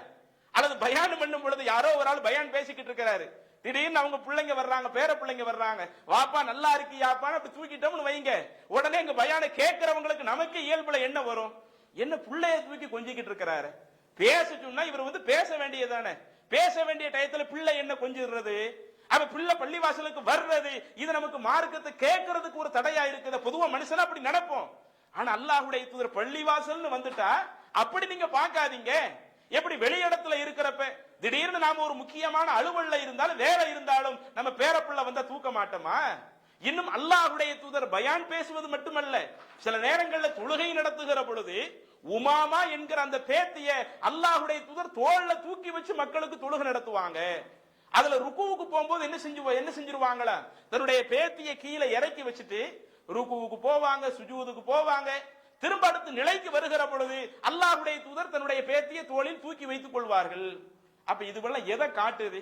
அல்லது பயான் பண்ணும் பொழுது யாரோ ஒரு ஆள் பயான் பேசிக்கிட்டு இருக்கிறாரு, திடீர்னு அவங்க பிள்ளைங்க வர்றாங்க, பேர பிள்ளைங்க வர்றாங்க, வாப்பா நல்லா இருக்கியாப்பான்னு அப்படி தூக்கிட்டோம்னு வைங்க, உடனே எங்க பயான கேட்கிறவங்களுக்கு நமக்கு இயல்புல என்ன வரும்? என்ன பிள்ளைய தூக்கி கொஞ்சிக்கிட்டு இருக்கிறாரு, பேச சொன்னா இவர் வந்து பேச வேண்டியதானே, பேச வேண்டிய டயத்துல பிள்ளை என்ன கொஞ்சிடுறது? அவ பிள்ளை பள்ளிவாசலுக்கு வர்றது இது நமக்கு மார்க்கத்தை கேட்கறதுக்கு ஒரு தடையா இருக்குது. பொதுவா மனுஷனா அப்படி நடப்போம். ஆனா அல்லாஹ்வுடைய தூதர் பள்ளிவாசல்னு வந்துட்டா அப்படி நீங்க பார்க்காதீங்க. எப்படி வெளியிடத்துல இருக்கிறப்ப திடீர்னு நாம ஒரு முக்கியமான அலுவல்ல இருந்தாலும் வேலை இருந்தாலும் நம்ம பேரப்பிள்ளை வந்தா தூக்க மாட்டோமா? இன்னும் அல்லாஹ்வுடைய தூதர் பயான் பேசுவது மட்டுமல்ல, சில நேரங்கள்ல தொழுகை நடத்துகிற பொழுது உமாமா என்கிற அந்த பேத்திய அல்லாஹ்வுடைய தூதர் தோள்ல தூக்கி வச்சு மக்களுக்கு தொழுகை நடத்துவாங்க. அதுல ருக்குவுக்கு போகும்போது என்ன செஞ்சிருவாங்களா, தன்னுடைய பேத்திய கீழே இறக்கி வச்சுட்டு ருக்குவுக்கு போவாங்க, சுஜூதுக்கு போவாங்க. திரும்ப அடுத்து நிலைக்கு வருகிற பொழுது அல்லாஹ்வுடைய தூதர் தன்னுடைய பேத்திய தோளில் தூக்கி வைத்துக் கொள்வார்கள். அப்ப இதுவெல்லாம் எதை காட்டுது?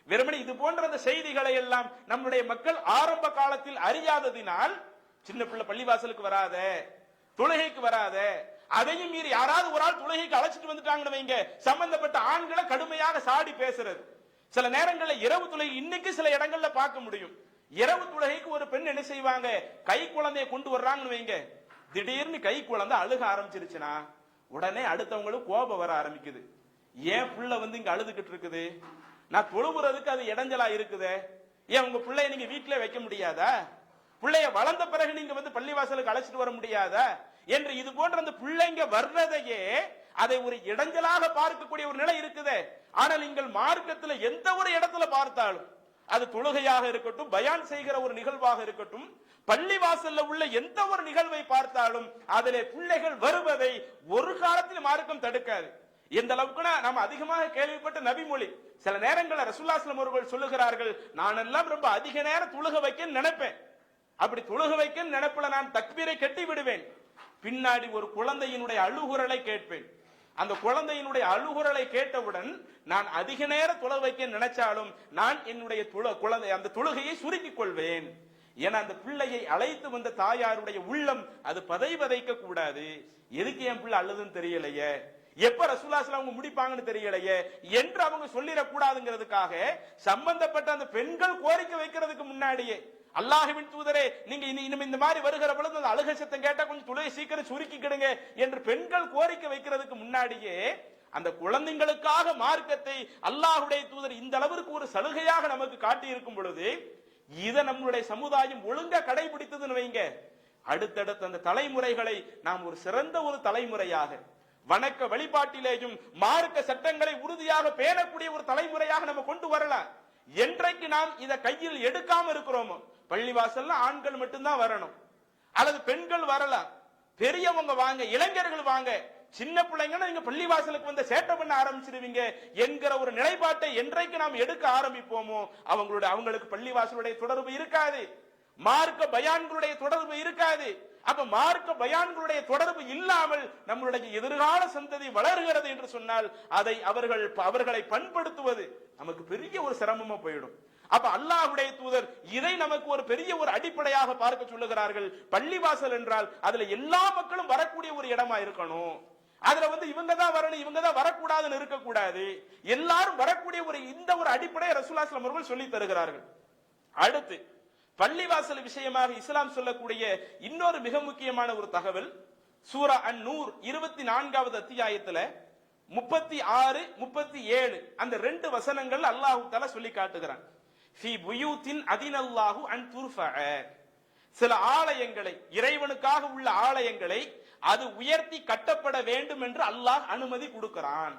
வெறுமனே இது போன்ற அந்த செய்திகளை எல்லாம் நம்முடைய மக்கள் ஆரம்ப காலத்தில் அறியாததினால் சின்ன பிள்ளை பள்ளிவாசலுக்கு வராத, தொழுகைக்கு வராத, அதையும் மீறி யாராவது ஒரு ஆள் தொழுகைக்கு அழைச்சிட்டு வந்துட்டாங்கன்னு வைங்க, சம்பந்தப்பட்ட ஆண்களை கடுமையாக சாடி பேசுறது. சில நேரங்களில் இரவு தொழுகை இன்னைக்கு சில இடங்கள்ல பார்க்க முடியும். இரவு தொழுகைக்கு ஒரு பெண் என்ன செய்வாங்க, கை குழந்தைய கொண்டு வர்றாங்கன்னு வைங்க, திடீர்னு கை குழந்தை அழுக ஆரம்பிச்சிருச்சுன்னா உடனே அடுத்தவங்களுக்கு கோபம் வர ஆரம்பிக்குது. ஏன் புள்ள வந்து இங்க அழுதுகிட்டு இருக்குது, நான் தொழுகிறதுக்கு அது இடைஞ்சலா இருக்குது, ஏன் உங்க பிள்ளைய நீங்க வீட்டுல வைக்க முடியாதா? பிள்ளைய வளர்ந்த பிறகு நீங்க வந்து பள்ளிவாசலுக்கு அழைச்சிட்டு வர முடியாதா என்று இது போன்ற அந்த பிள்ளைங்க வர்றதையே அதை ஒரு இடைஞ்சலாக பார்க்கக்கூடிய ஒரு நிலை இருக்குது. ஆனால் நீங்கள் மார்க்கத்தில் எந்த ஒரு இடத்துல பார்த்தாலும், அது தொழுகையாக இருக்கட்டும், பயான் செய்கிற ஒரு நிகழ்வாக இருக்கட்டும், பள்ளிவாசல்ல உள்ள எந்த ஒரு நிகழ்வை பார்த்தாலும் அதிலே பிள்ளைகள் வருவதை ஒரு காலத்தில் மார்க்கம் தடுக்காது. எந்த அளவுக்குனா நம்ம அதிகமாக கேள்விப்பட்ட நபிமொழி, சில நேரங்களில் ரசூலுல்லாஹி ஸல்லல்லாஹு அலைஹி வஸல்லம் அவர்கள் சொல்லுகிறார்கள், நான் எல்லாம் ரொம்ப அதிக நேரம் தொழுக வைக்க நினைப்பேன், அப்படி தொழுக வைக்க நினைப்புல நான் தக்பீரை கட்டி விடுவேன், பின்னாடி ஒரு குழந்தையினுடைய அழுகுரலை கேட்பேன், அந்த குழந்தையினுடைய அழுகுரலை கேட்டவுடன் நான் அதிக நேரம் தொழ வைக்க நினைச்சாலும் நான் என்னுடைய குழந்தை அந்த தொழுகையை சுருக்கிக் கொள்வேன். ஏன்னா அந்த பிள்ளையை அழைத்து வந்த தாயாருடைய உள்ளம் அது பதைவதைக்க கூடாது. எதுக்கு என் பிள்ளை அழுதுன்னு தெரியலையே, எப்ப ரசூலுல்லாஹி ஸல்லல்லாஹு அலைஹி முடிப்பாங்கன்னு தெரியலையே என்று அவங்க சொல்லிடக் கூடாதுங்கிறதுக்காக சம்பந்தப்பட்ட அந்த பெண்கள் கோரிக்கை வைக்கிறதுக்கு முன்னாடியே, அல்லாஹ்வின் தூதரே நீங்க இனிமே இந்த மாதிரி வருகிற பொழுது அந்த அழுகை சத்தம் கேட்டா கொஞ்சம் தொழுகை சீக்கிரம் சுருக்கிக்கிடுங்க என்று பெண்கள் கோரிக்கை வைக்கிறதுக்கு முன்னாடியே அந்த குழந்தைகளுக்காக மார்க்கத்தை அல்லாஹ்வுடைய தூதர் இந்த அளவிற்கு ஒரு சலுகையாக நமக்கு காட்டி இருக்கும் பொழுது, இதை நம்மளுடைய சமுதாயம் ஒழுங்கா கடைபிடித்ததுன்னு வைங்க, அடுத்தடுத்த அந்த தலைமுறைகளை நாம் ஒரு சிறந்த ஒரு தலைமுறையாக, வணக்க வழிபாட்டிலேயும் மார்க்க சட்டங்களை உறுதியாக பேணக்கூடிய ஒரு தலைமுறையாக நம்ம கொண்டு வரலாம். என்றைக்கு நாம் இதை கையில் எடுக்காம இருக்கிறோமோ, பள்ளிவாசல்ல ஆண்கள் மட்டும்தான் வரணும் அல்லது பெண்கள் வரலாம், பெரியவங்க வாங்க, இளைஞர்கள் வாங்க, சின்ன பிள்ளைங்கன்னா நீங்க பள்ளிவாசலுக்கு வந்து சேட்டை பண்ண ஆரம்பிச்சிருவீங்க என்கிற ஒரு நிலைப்பாட்டை என்றைக்கு நாம் எடுக்க ஆரம்பிப்போமோ அவங்களுக்கு பள்ளிவாசலுடைய தொடர்பு இருக்காது, மார்க்க பயான்களுடைய தொடர்பு இருக்காது. அப்ப மார்க்க பயான்களுடைய தொடர்பு இல்லாமல் நம்மளுடைய எதிர்கால சந்ததி வளர்கிறது என்று சொன்னால் அதை அவர்களை பண்படுத்துவது நமக்கு பெரிய ஒரு சிரமமா போயிடும். அப்ப அல்லாஹ்வுடைய தூதர் இதை நமக்கு ஒரு பெரிய ஒரு அடிப்படையாக பார்க்க சொல்லுகிறார்கள். பள்ளிவாசல் என்றால் அதுல எல்லா மக்களும் வரக்கூடிய ஒரு இடமா இருக்கணும், அதுல வந்து இவங்க தான் வரணும் இவங்க தான் வரக்கூடாதுன்னு இருக்கக்கூடாது, எல்லாரும் வரக்கூடிய ஒரு இந்த ஒரு அடிப்படையை ரசூலுல்லாஹி ஸல்லல்லாஹு அலைஹி வஸல்லம் சொல்லி தருகிறார்கள். அடுத்து பள்ளிவாசல் விஷயமாக இஸ்லாம் சொல்லக்கூடிய இன்னொரு மிக முக்கியமான ஒரு தகவல், சூரா அன்-நூர் 24வது அத்தியாயத்துல 36, 37 அந்த 2 வசனங்கள் அல்லாஹ் தஆலா சொல்லி காட்டுகிறான். ஃபீ புயூத்தின் அதினல்லாஹு அன் துர்ஃபஅ, சில ஆலயங்களை, இறைவனுக்காக உள்ள ஆலயங்களை அது உயர்த்தி கட்டப்பட வேண்டும் என்று அல்லாஹ் அனுமதி கொடுக்கிறான்.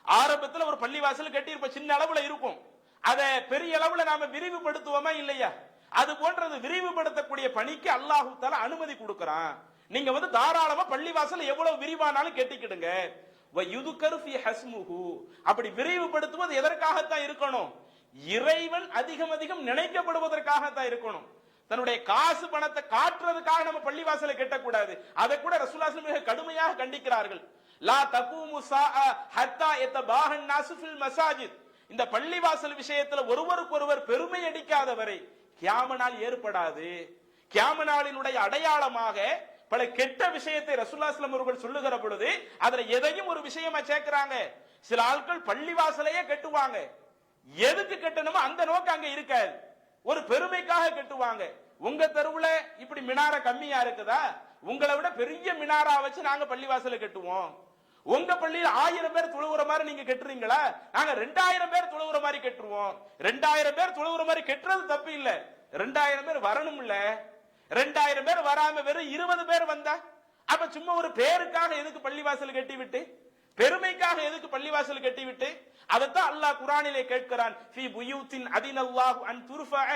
ஆரம்பத்தில் ஒரு பள்ளிவாசல் கட்டி சின்ன அளவுல இருக்கும், அதை பெரிய அளவுல நாம விரிவுபடுத்துவோமா இல்லையா, அது போன்றது விரிவுபடுத்தக்கூடிய பணிக்கு அல்லாஹ் தஆலா அனுமதி கொடுக்கிறான். நீங்க வந்து தாராளமா பள்ளிவாசல் எவ்வளவு விரிவானாலும் கட்டிக்கிடுங்க. வயுதுகரு ஃபீ ஹஸ்முஹு, அப்படி விரிவுபடுத்துவது எதற்காகத்தான் இருக்கணும், இறைவன் அதிகம் அதிகம் நினைக்கப்படுவதற்காகத்தான் இருக்கணும். தன்னுடைய காசு பணத்தை காட்டுறதுக்காக நம்ம பள்ளிவாசலை கட்டக்கூடாது. அதை கூட ரசூலுல்லாஹி ஸல்லல்லாஹு அலைஹி வஸல்லம் மிக கடுமையாக கண்டிக்கிறார்கள். லா தகூமு ஸாஅ ஹத்தா யதபாஹன் நாஸு ஃபில் மஸாஜித், இந்த பள்ளிவாசல் விஷயத்துல ஒருவருக்கொருவர் பெருமை அடிக்காத வரை கியாம நாள் ஏற்படாது. கியாம நாளினுடைய அடையாளமாக பல கெட்ட விஷயத்தை ரசூலுல்லாஹி ஸல்லல்லாஹு அலைஹி வஸல்லம் அவர்கள் சொல்லுகிற பொழுது அதுல எதையும் ஒரு விஷயமா சேர்க்கிறாங்க. சில ஆட்கள் பள்ளிவாசலையே கட்டுவாங்க, எதுக்கு கட்டணுமோ அந்த நோக்கம் அங்க இருக்காது, ஒரு பெருமைக்காக கட்டுவாங்க. உங்க தெருவுல இப்படி மினாரா கம்மியா இருக்குதா, உங்களை விட பெரிய மினாரா வச்சு நாங்க பள்ளிவாசலை கட்டுவோம். உங்க பள்ளியில் 1000 பேர் தொழுகிற மாதிரி நீங்க கட்டுறீங்களா, நாங்க 2000 பேர் தொழுகிற மாதிரி கட்டுவோம். 2000 பேர் தொழுகிற மாதிரி கட்டுறது தப்பு இல்ல, 2000 பேர் வரணும் இல்ல. 2000 பேர் வராம வெறும் 20 பேர் வந்தா அப்ப சும்மா ஒரு பேருக்காக எதுக்கு பள்ளிவாசல் கட்டி விட்டு, பெருமைக்காக எதுக்கு பள்ளிவாசல் கட்டி விட்டு? அதைத்தான் அல்லாஹ் குர்ஆனிலே கேட்கிறான். ஃபீ புயூத்தின் அதினல்லாஹு அன் துர்ஃபஅ,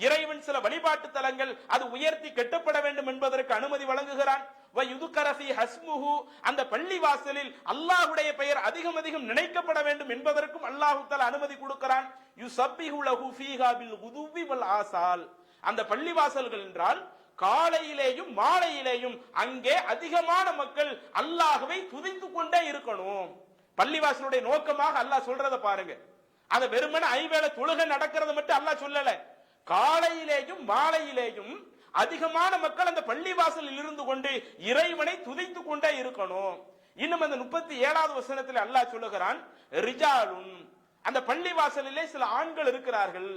இறைவன் சில வழிபாட்டு தலங்கள் அது உயர்த்தி கட்டப்பட வேண்டும் என்பதற்கு அனுமதி வழங்குகிறான். வயுதுகர ஃபீ ஹஸ்முஹு, அந்த பள்ளிவாசலில் அல்லாஹ்வுடைய பெயர் அதிகம் அதிகம் நினைக்கப்பட வேண்டும் என்பதற்கும் அல்லாஹ் தஆலா அனுமதி கொடுக்கிறான். யுஸப்பிஹு லஹு ஃபீஹா பில் குதுவி வல் ஆசால், அந்த பள்ளிவாசல்கள் என்றால் காலையிலேயும் மாலையிலேயும் அங்கே அதிகமான மக்கள் அல்லாஹ்வை துதித்துக் கொண்டே இருக்கணும். பள்ளிவாசலுடைய நோக்கமாக அல்லாஹ் சொல்றத பாருங்க, அத வெறுமனே ஐவேளை தொழுகை நடக்கிறது மட்டும் அல்லாஹ் சொல்லல, காலையிலேயும் மாலையிலேயும் அதிகமான மக்கள் அந்த பள்ளிவாசலில் இருந்து கொண்டு இறைவனை துதித்துக் கொண்டே இருக்கணும். இன்னும் அந்த 37வது வசனத்தில் அல்லாஹ் சொல்லுகிறான், ரிஜாலுன், அந்த பள்ளிவாசலிலே சில ஆண்கள் இருக்கிறார்கள்,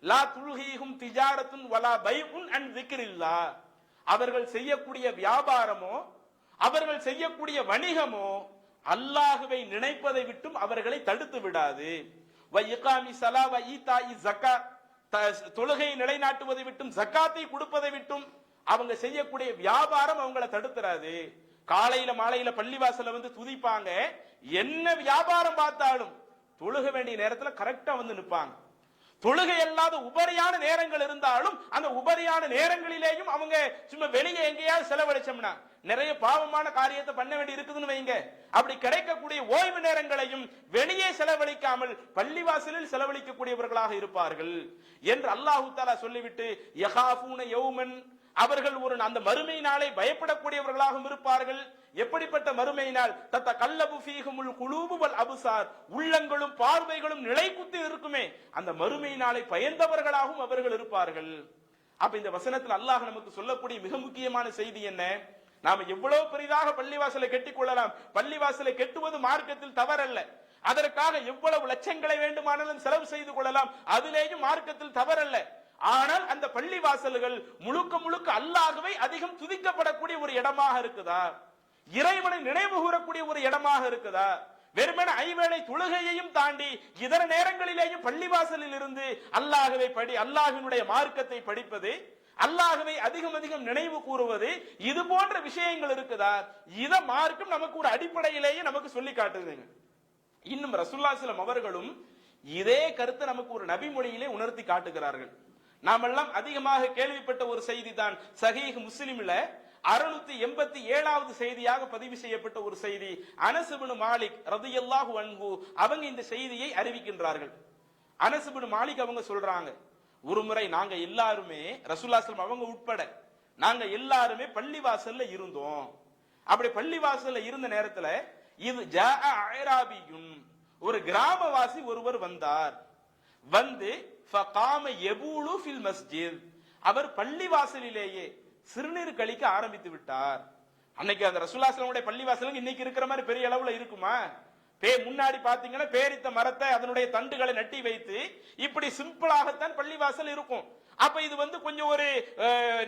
லா துல்ஹீஹும் திஜாரத்துன் வலா பைஉன் அன் திக்ரில்லாஹ், அவர்கள் செய்யக்கூடிய வியாபாரமோ அவர்கள் செய்யக்கூடிய வணிகமோ அல்லாஹ்வை நினைப்பதை விட்டும் அவர்களை தடுத்து விடாது. வ இகாமி ஸலா வ ஈதாஇ ஸக்கா, தொழுகையை நிலைநாட்டுவதை விட்டும் ஜக்காத்தை கொடுப்பதை விட்டும் அவங்க செய்யக்கூடிய வியாபாரம் அவங்களை தடுத்துறாது. காலையில மாலையில பள்ளிவாசல வந்து துதிப்பாங்க, என்ன வியாபாரம் பார்த்தாலும் தொழுக வேண்டிய நேரத்துல கரெக்டா வந்து நிற்பாங்க. தொழுகை அல்லாத உபரியான நேரங்கள் இருந்தாலும் அந்த உபரியான நேரங்களிலேயும் அவங்க சும்மா வெளியே எங்கேயாவது செலவழிச்சோம்னா நிறைய பாவமான காரியத்தை பண்ண வேண்டி இருக்குதுன்னு வைங்க, அப்படி கிடைக்கக்கூடிய ஓய்வு நேரங்களையும் வெளியே செலவழிக்காமல் பள்ளிவாசலில் செலவழிக்கக்கூடியவர்களாக இருப்பார்கள் என்று அல்லாஹு தஆலா சொல்லிவிட்டு யகாஃபூன யௌமன், அவர்கள் ஒரு அந்த மறுமை நாளை பயப்படக்கூடியவர்களாகவும் இருப்பார்கள். எப்படிப்பட்ட மறுமை நாள்? தத்தகல்லபு ஃபீஹுமுல் குலூபு வல் அப்சார், உள்ளங்களும் பார்வைகளும் நிலைக்குத்தி இருக்குமே, அந்த மறுமை நாளை பயந்தவர்களாகவும் அவர்கள் இருப்பார்கள். அப்ப இந்த வசனத்தில் அல்லாஹ் நமக்கு சொல்லக்கூடிய மிக முக்கியமான செய்தி என்ன? நாம எவ்வளவு பெரிதாக பள்ளிவாசலை கெட்டிக் கொள்ளலாம், பள்ளிவாசலை கெட்டுவது மார்க்கத்தில் தவறல்ல. அதற்காக எவ்வளவு லட்சங்களை வேண்டுமானாலும் செலவு செய்து கொள்ளலாம், அதிலேயும் மார்க்கத்தில் தவறல்ல. ஆனால் அந்த பள்ளி வாசல்கள் முழுக்க முழுக்க அல்லாஹ்வை அதிகம் துதிக்கப்படக்கூடிய ஒரு இடமாக இருக்குதா? இறைவனை நினைவு கூறக்கூடிய ஒரு இடமாக இருக்குதா? வெறுமன ஐவேளை தொழுகையையும் தாண்டி இதர நேரங்களிலேயும் பள்ளிவாசலில் இருந்து அல்லாஹ்வை அல்லாஹ்வினுடைய மார்க்கத்தை படிப்பது, அல்லாஹ்வை அதிகம் அதிகம் நினைவு கூறுவது, இது போன்ற விஷயங்கள் இருக்குதா? இத மார்க்கம் நமக்கு ஒரு அடிப்படையிலேயே நமக்கு சொல்லி காட்டுதுங்க. இன்னும் ரசூலுல்லாஹி ஸல்லல்லாஹு அலைஹி வஸல்லம் அவர்களும் இதே கருத்தை நமக்கு ஒரு நபி மொழியிலே உணர்த்தி காட்டுகிறார்கள். நாமெல்லாம் அதிகமாக கேள்விப்பட்ட ஒரு செய்தி தான் சஹீஹ் முஸ்லிம்ல 687வது செய்தியாக பதிவு செய்யப்பட்ட ஒரு செய்தி. அனஸ் இப்னு மாலிக் ரலியல்லாஹு அன்ஹு அவங்க இந்த செய்தியை அறிவிக்கின்றார்கள். அனஸ் இப்னு மாலிக் அவங்க சொல்றாங்க, ஒரு முறை நாங்க எல்லாருமே ரசூலுல்லாஹி ஸல்லல்லாஹு அலைஹி வஸல்லம் அவங்க உட்பட நாங்க எல்லாருமே பள்ளிவாசல்ல இருந்தோம். அப்படி பள்ளிவாசல்ல இருந்த நேரத்துல இது ஜாஅ அராபியுன், ஒரு கிராமவாசி ஒருவர் வந்தார். வந்து ஃபகாம யபூலு ஃபில் மஸ்ஜித், அவர் பள்ளிவாசலிலேயே சிறுநீர் கழிக்க ஆரம்பித்து விட்டார். அன்னைக்கு அந்த ரசூலுல்லாஹி ஸல்லல்லாஹு அலைஹி வஸல்லம் பள்ளிவாசலுக்கு இன்னைக்கு இருக்கிற மாதிரி பெரிய அளவுல இருக்குமா? முன்னாடி பாத்தீங்கன்னா பேரித்த மரத்தை அதனுடைய தண்டுகளை நட்டி வைத்து இப்படி சிம்பிளாகத்தான் பள்ளிவாசல் இருக்கும். அப்ப இது வந்து கொஞ்சம் ஒரு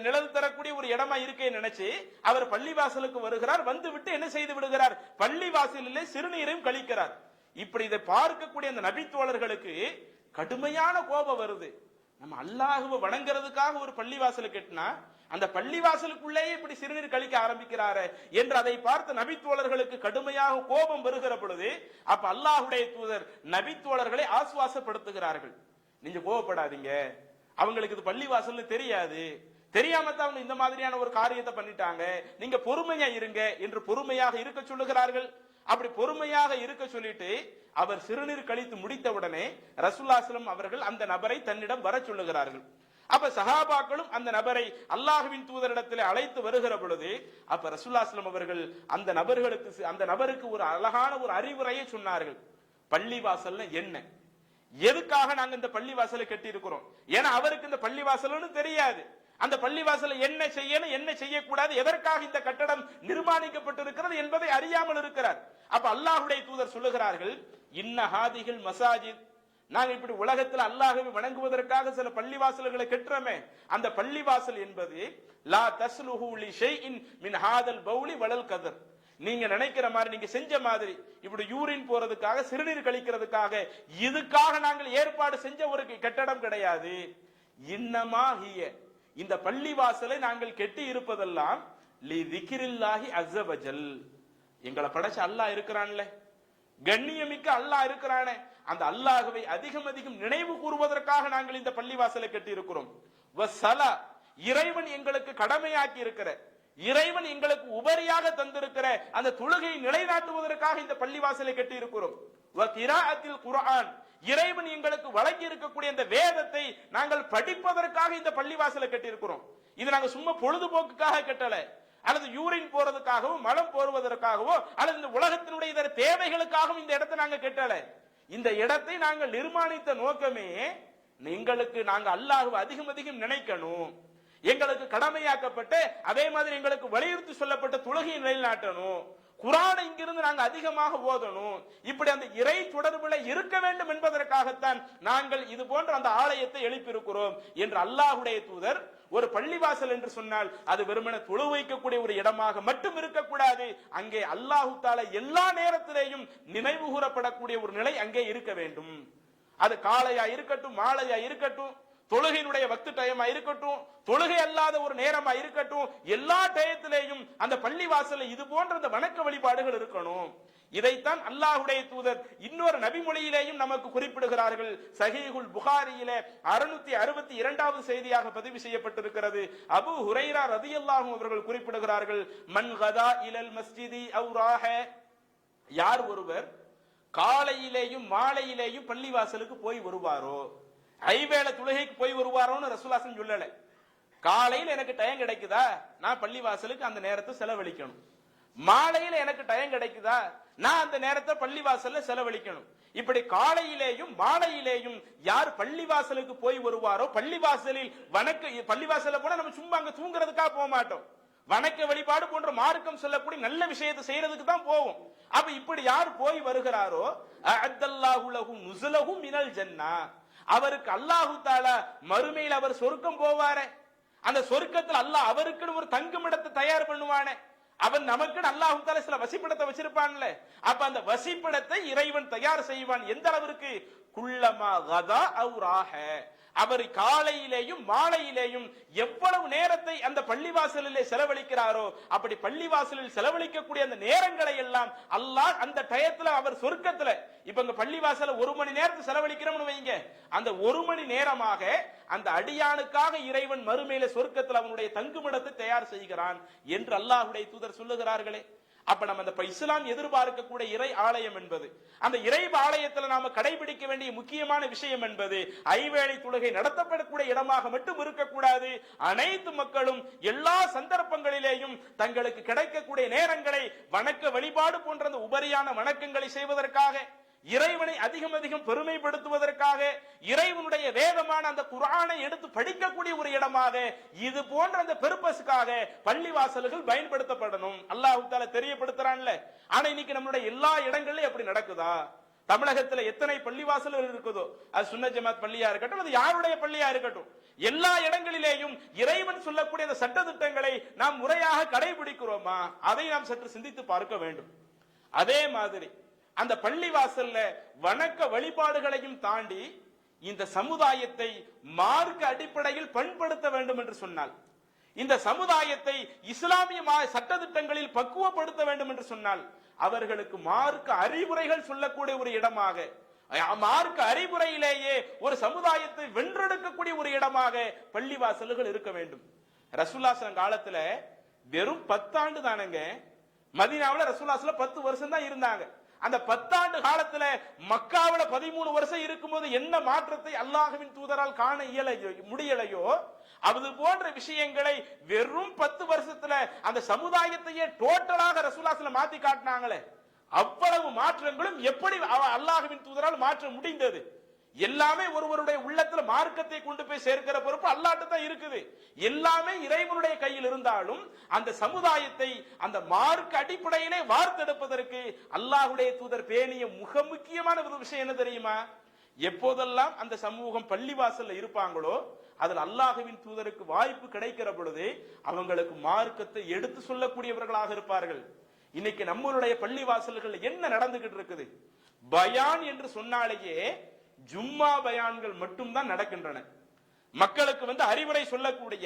நிழல் தரக்கூடிய ஒரு இடமா இருக்கே நினைச்சு அவர் பள்ளிவாசலுக்கு வருகிறார். வந்து விட்டு என்ன செய்து விடுகிறார்? பள்ளிவாசலிலே சிறுநீரையும் கழிக்கிறார். இப்படி இதை பார்க்கக்கூடிய அந்த நபித்தோழர்களுக்கு கடுமையான கோபம் வருது. நம்ம அல்லாஹ்வை வணங்குறதுக்காக ஒரு பள்ளிவாசல் கட்டினா அந்த பள்ளிவாசலுக்குள்ளேயே இப்படி சிறுநீர் கழிக்க ஆரம்பிக்கிறாரு என்று அதை பார்த்த நபித்தோழர்களுக்கு கடுமையாக கோபம் வருகிற பொழுது அப்ப அல்லாஹ்வுடைய தூதர் நபித்தோழர்களை ஆசுவாசப்படுத்துகிறார்கள். நீங்க கோபப்படாதீங்க, அவங்களுக்கு இது பள்ளிவாசல்னு தெரியாது, தெரியாம தான் அவங்க இந்த மாதிரியான ஒரு காரியத்தை பண்ணிட்டாங்க, நீங்க பொறுமையா இருங்க என்று பொறுமையாக இருக்க சொல்லுகிறார்கள். அப்படி பொறுமையாக இருக்க சொல்லிட்டு அவர் சிறுநீர் கழித்து முடித்தவுடனே ரசூலுல்லாஹி ஸல்லல்லாஹு அலைஹி வஸல்லம் அவர்கள் அந்த நபரை தன்னிடம் வர சொல்லுகிறார்கள். அப்ப சஹாபாக்களும் அந்த நபரை அல்லாஹ்வின் தூதரிடத்தில் அழைத்து வருகிற பொழுது அப்ப ரசூலுல்லாஹி ஸல்லல்லாஹு அலைஹி வஸல்லம் அவர்கள் அந்த நபருக்கு ஒரு அழகான ஒரு அறிவுரையை சொன்னார்கள். பள்ளிவாசல்ல என்ன, எதுக்காக நாங்க இந்த பள்ளிவாசலை கட்டி இருக்கிறோம்? ஏன்னா அவருக்கு இந்த பள்ளிவாசல்னு தெரியாது. அந்த பள்ளிவாசலை என்ன செய்யணும், என்ன செய்யக்கூடாது, எதற்காக இந்த கட்டடம் நிர்மாணிக்கப்பட்டிருக்கிறது என்பதை அறியாமல் இருக்கிறார். அப்ப அல்லாஹ்வுடைய தூதர் சொல்லுகிறார்கள், இன்ன ஹாதிஹில் மசாஜித், நாங்க இப்படி உலகத்தில் அல்லாஹ்வை வணங்குவதற்காக சில பள்ளிவாசல்களை கட்டுறோமே, அந்த பள்ளிவாசல் என்பது லா தஸ்லுஹு லி ஷைஇன் மின் ஹாதல் பௌலி வலல் கதர், நீங்க நினைக்கிற மாதிரி நீங்க செஞ்ச மாதிரி இப்படி யூரின் போறதுக்காக சிறுநீர் கழிக்கிறதுக்காக இதுக்காக நாங்கள் ஏற்பாடு செஞ்ச ஒரு கட்டடம் கிடையாது. இன்னமா ஹிய, இந்த பள்ளிவாசலை நாங்கள் கெட்டி இருப்பதெல்லாம் லி திக்ரில்லாஹி அஸ்ஸ வஜல், எங்களை படைச்ச அல்லாஹ் இருக்கிறான்ல, கண்ணியமிக்க அல்லாஹ் இருக்கிறானே, அந்த அல்லாஹ்வை அதிகம் அதிகம் நினைவு கூறுவதற்காக நாங்கள் இந்த பள்ளிவாசலை கட்டி இருக்கிறோம். வஸ்ஸலா, இறைவன் எங்களுக்கு கடமையாக்கி இருக்கிற, இறைவன் எங்களுக்கு உபரியாக தந்திருக்கிற அந்த தொழுகையை நிலைநாட்டுவதற்காக இந்த பள்ளிவாசலை கட்டி இருக்கிறோம். வகிராஅத்தில் குர்ஆன், இறைவன் எங்களுக்கு வழங்கி இருக்கக்கூடிய அந்த வேதத்தை நாங்கள் படிப்பதற்காக இந்த பள்ளிவாசலை கட்டி இருக்கிறோம். இது நாங்க சும்மா பொழுதுபோக்குக்காக கட்டல, அல்லது யூரின் போறதுக்காகவோ மலம் போடுவதற்காகவோ அல்லது இந்த உலகத்தினுடைய இதர தேவைகளுக்காகவும் இந்த இடத்தை நாங்க கட்டல. இந்த இடத்தை நாங்கள் நிர்மாணித்த நோக்கமே எங்களுக்கு நாங்க அல்லாஹ்வை அதிகம் அதிகம் நினைக்கணும், எங்களுக்கு கடமையாக்கப்பட்ட அதே மாதிரி எங்களுக்கு வலியுறுத்தி சொல்லப்பட்ட தொழுகையை நிலைநாட்டணும், குர்ஆனை இங்கிருந்து நாங்க அதிகமாக ஓதணும், இப்படி அந்த இறை தொடர்புல இருக்க வேண்டும் என்பதற்காகத்தான் நாங்கள் இது போன்ற அந்த ஆலயத்தை எழுப்பியிருக்கிறோம் என்று அல்லாஹ்வுடைய தூதர். ஒரு பள்ளிவாசல் என்று சொன்னால் அது வெறுமனே தொழு வைக்கக்கூடிய ஒரு இடமாக மட்டும் இருக்கக்கூடாது, அங்கே அல்லாஹு தஆலா எல்லா நேரத்திலேயும் நினைவு கூறப்படக்கூடிய ஒரு நிலை அங்கே இருக்க வேண்டும். அது காலையா இருக்கட்டும், மாலையா இருக்கட்டும், தொழுகையினுடைய வக்து டைமா இருக்கட்டும், தொழுகை அல்லாத ஒரு நேரமா இருக்கட்டும், எல்லா டயத்திலேயும் அந்த பள்ளி வாசல்ல இது போன்ற அந்த வணக்க வழிபாடுகள் இருக்கணும். இதைத்தான் அல்லாஹ்வுடைய தூதர் இன்னொரு நபிமொழியிலேயும் நமக்கு குறிப்பிடுகிறார்கள். சஹீஹுல் புகாரியிலே 662வது செய்தியாக பதிவு செய்யப்பட்டிருக்கிறது. அபூ ஹுரைரா ரலியல்லாஹு அவர்கள் குறிப்பிடுகிறார்கள், மன் கதா இலல் மஸ்ஜிதி அவ் ராஹ, யார் ஒருவர் காலையிலேயும் மாலையிலேயும் பள்ளிவாசலுக்கு போய் வருவாரோ, ஐவேளை தொழுகைக்கு போய் வருவாரோன்னு ரசூலுல்லாஹ் சொல்லல. காலையில் எனக்கு டைம் கிடைக்குதா, நான் பள்ளிவாசலுக்கு அந்த நேரத்தை செலவழிக்கணும். மாலையில எனக்கு டைம் கிடைக்குதா, நான் அந்த நேரத்தை பள்ளிவாசல்ல செலவழிக்கணும். இப்படி காலையிலேயும் மாலையிலேயும் யார் பள்ளிவாசலுக்கு போய் வருவாரோ, பள்ளிவாசலில் பள்ளிவாசல்ல போனா நம்ம சும்மா அங்க தூங்குறதுக்காக போக மாட்டோம், வணக்க வழிபாடு போன்ற மார்க்கம் சொல்லக்கூடிய நல்ல விஷயத்தை செய்யறதுக்கு தான் போவோம். அப்ப இப்படி யார் போய் வருகிறாரோ, அஅத்தல்லாஹு லஹு நுஸலஹு மினல் ஜன்னா, அவருக்கு அல்லாஹு தஆலா மறுமையில் அவர் சொர்க்கம் போவாரே, அந்த சொர்க்கத்தில் அல்லாஹ் அவருக்கு ஒரு தங்குமிடத்தை தயார் பண்ணுவானே, அவன் நமக்கு அல்லாஹ் தஆலா சில வசிப்பிடத்தை வச்சிருப்பான்ல, அப்ப அந்த வசிப்பிடத்தை இறைவன் தயார் செய்வான். எந்த அளவிற்கு? குல்லமா கதா அவ் ராஹ, அவர் காலையிலேயும் மாலையிலேயும் எவ்வளவு நேரத்தை அந்த பள்ளிவாசலிலே செலவழிக்கிறாரோ, அப்படி பள்ளிவாசலில் செலவழிக்கக்கூடிய அந்த நேரங்களை எல்லாம் அல்லாஹ் அந்த டயத்துல அவர் சொர்க்கத்துல, இப்ப இங்க பள்ளிவாசல 1 மணி நேரத்தை செலவழிக்கிறோம்னு வைங்க, அந்த 1 மணி நேரமாக அந்த அடியானுக்காக இறைவன் மறுமையில சொர்க்கத்தில் அவனுடைய தங்குமிடத்தை தயார் செய்கிறான் என்று அல்லாஹ்வுடைய தூதர் சொல்லுகிறார்களே. அப்ப நம்ம அந்த இஸ்லாம் எதிர்பார்க்கக்கூடிய இறை ஆலயம் என்பது, அந்த இறை ஆலயத்தில் நாம கடைபிடிக்க வேண்டிய முக்கியமான விஷயம் என்பது ஐவேளை தொழுகை நடத்தப்படக்கூடிய இடமாக மட்டும் இருக்கக்கூடாது. அனைத்து மக்களும் எல்லா சந்தர்ப்பங்களிலேயும் தங்களுக்கு கிடைக்கக்கூடிய நேரங்களை வணக்க வழிபாடு போன்ற அந்த உபரியான வணக்கங்களை செய்வதற்காக, இறைவனை அதிகம் அதிகம் பெருமைப்படுத்துவதற்காக, இறைவனுடைய வேதமான அந்த குர்ஆனை எடுத்து படிக்கக்கூடிய ஒரு இடமாக, இது போன்ற அந்த பெர்பஸ்க்காக பள்ளிவாசல்கள் பயன்படுத்தப்படணும். அல்லாஹ் தஆலா தெரியப்படுத்துறான்ல. ஆனா இன்னைக்கு நம்மளுடைய எல்லா இடங்களிலும் அப்படி நடக்குதா? தமிழகத்துல எத்தனை பள்ளிவாசல்கள் இருக்குதோ, அது சுன்னத் ஜமாத் பள்ளியா இருக்கட்டும், அது யாருடைய பள்ளியா இருக்கட்டும், எல்லா இடங்களிலேயும் இறைவன் சொல்லக்கூடிய அந்த சட்ட திட்டங்களை நாம் முறையாக கடைபிடிக்கிறோமா? அதை நாம் சற்று சிந்தித்து பார்க்க வேண்டும். அதே மாதிரி அந்த பள்ளிவாசல்ல வணக்க வழிபாடுகளையும் தாண்டி இந்த சமுதாயத்தை மார்க்க அடிப்படையில் பண்படுத்த வேண்டும் என்று சொன்னால், இந்த சமுதாயத்தை இஸ்லாமிய சட்டதிட்டங்களில் பக்குவப்படுத்த வேண்டும் என்று சொன்னால், அவர்களுக்கு மார்க்க அறிவுரைகள் சொல்லக்கூடிய ஒரு இடமாக, மார்க்க அறிவுரையிலேயே ஒரு சமுதாயத்தை வென்றெடுக்கக்கூடிய ஒரு இடமாக பள்ளிவாசல்கள் இருக்க வேண்டும். ரசூலுல்லாஹ் காலத்துல வெறும் 10 ஆண்டு தானங்க, மதீனாவுல ரசூலுல்லாஹ் 10 வருஷம் தான் இருந்தாங்க. அந்த 10 ஆண்டு காலத்துல மக்காவுல 13 வருஷம் இருக்கும்போது என்ன மாற்றத்தை அல்லாஹ்வின் தூதரால் காண முடியலையோ, அது போன்ற விஷயங்களை வெறும் 10 வருஷத்துல அந்த சமுதாயத்தையே டோட்டலாக ரசூலுல்லாஹ் மாத்தி காட்டினாங்களே, அவ்வளவு மாற்றங்களும் எப்படி அல்லாஹ்வின் தூதரால் மாற்ற முடிந்தது? எல்லாமே ஒருவருடைய உள்ளத்துல மார்க்கத்தை கொண்டு போய் சேர்க்கிற பொறுப்பு அல்லாஹ்ட்ட தான் இருக்குது. எல்லாமே இறைவனுடைய கையில் இருந்தாலும் அந்த சமுதாயத்தை அந்த மார்க்க அடிப்படையிலே வார்த்தெடுப்பதற்கு அல்லாஹ்வுடைய தூதர் பேணிய மிக முக்கியமான ஒரு விஷயம் என்ன தெரியுமா? எப்போதெல்லாம் அந்த சமூகம் பள்ளிவாசல்ல இருப்பாங்களோ, அதில் அல்லாஹ்வின் தூதருக்கு வாய்ப்பு கிடைக்கிற பொழுது அவங்களுக்கு மார்க்கத்தை எடுத்து சொல்லக்கூடியவர்களாக இருப்பார்கள். இன்னைக்கு நம்மளுடைய பள்ளிவாசல்கள் என்ன நடந்துகிட்டு இருக்குது? பயான் என்று சொன்னாலேயே ஜும்மா பயான்கள் மட்டும்தான் நடக்கின்றன. மக்களுக்கு அறிவுரை சொல்லக்கூடிய,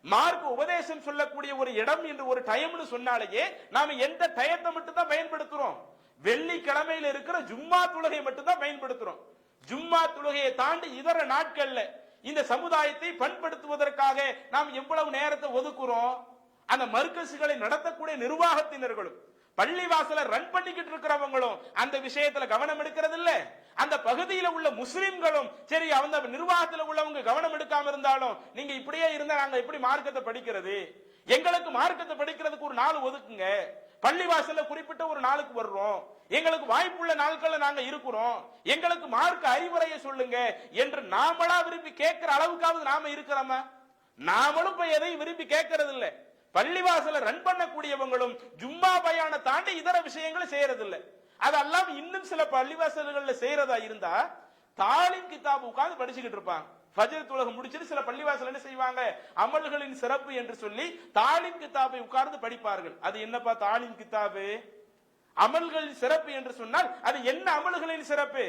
மார்க்க உபதேசம் சொல்லக்கூடிய ஒரு இடம் என்று ஒரு டைம்னு சொன்னாலேயே நாம எந்த டயத்தை மட்டும் தான் பயன்படுத்துறோம்? வெள்ளிக்கிழமையில இருக்கிற ஜும்மா தொழுகை மட்டும் தான் பயன்படுத்துறோம். ஜும்மா தொழுகையை தாண்டி இதர நாட்கள்ல இந்த சமுதாயத்தை பண்படுத்துவதற்காக நாம் எவ்வளவு நேரத்தை ஒதுக்குறோம்? அந்த மர்கஸ்களை நடத்தக்கூடிய நிர்வாகத்தினர்களும் பள்ளிவாசல ரன் பண்ணிக்கிட்டு இருக்கிறவங்களும் அந்த விஷயத்துல கவனம் எடுக்கிறது இல்ல. அந்த பகுதியில உள்ள முஸ்லிம்களும் சரி, அந்த நிர்வாகத்தில் உள்ளவங்க கவனம் எடுக்காம இருந்தாலும், நீங்க இப்படியே இருந்தா நாங்க எப்படி மார்க்கத்தை படிக்கிறது? எங்களுக்கு மார்க்கத்தை படிக்கிறதுக்கு ஒரு நாள் ஒதுக்குங்க, பள்ளிவாசல்ல குறிப்பிட்ட ஒரு நாளுக்கு வர்றோம், எங்களுக்கு வாய்ப்புள்ள நாட்கள்ல நாங்க இருக்கிறோம், எங்களுக்கு மார்க்க அறிவுரையை சொல்லுங்க என்று நாமளா விரும்பி கேட்கிற அளவுக்காவது நாம இருக்கிறோமா? நாமளும் இப்ப எதையும் விரும்பி கேட்கறது இல்ல. பள்ளிவாசல ரன் பண்ணக்கூடியவங்களும் ஜும்மா பயான தாண்டி இதர விஷயங்களை செய்யறது இல்ல. அதெல்லாம் இன்னும் சில பள்ளிவாசல்கள்ல செய்யறதா இருந்தா தாலிம் கிதாப் உட்கார்ந்து படிச்சுக்கிட்டு இருப்பாங்க. ஃபஜ்ர் தொழுகை முடிச்சிட்டு சில பள்ளிவாசல் என்ன செய்வாங்க, அமல்களின் சிறப்பு என்று சொல்லி தாலிம் கிதாபை உட்கார்ந்து படிப்பார்கள். அது என்னப்பா தாலிம் கிதாபு? அமல்களின் சிறப்பு என்று சொன்னால் அது என்ன அமல்களின் சிறப்பு?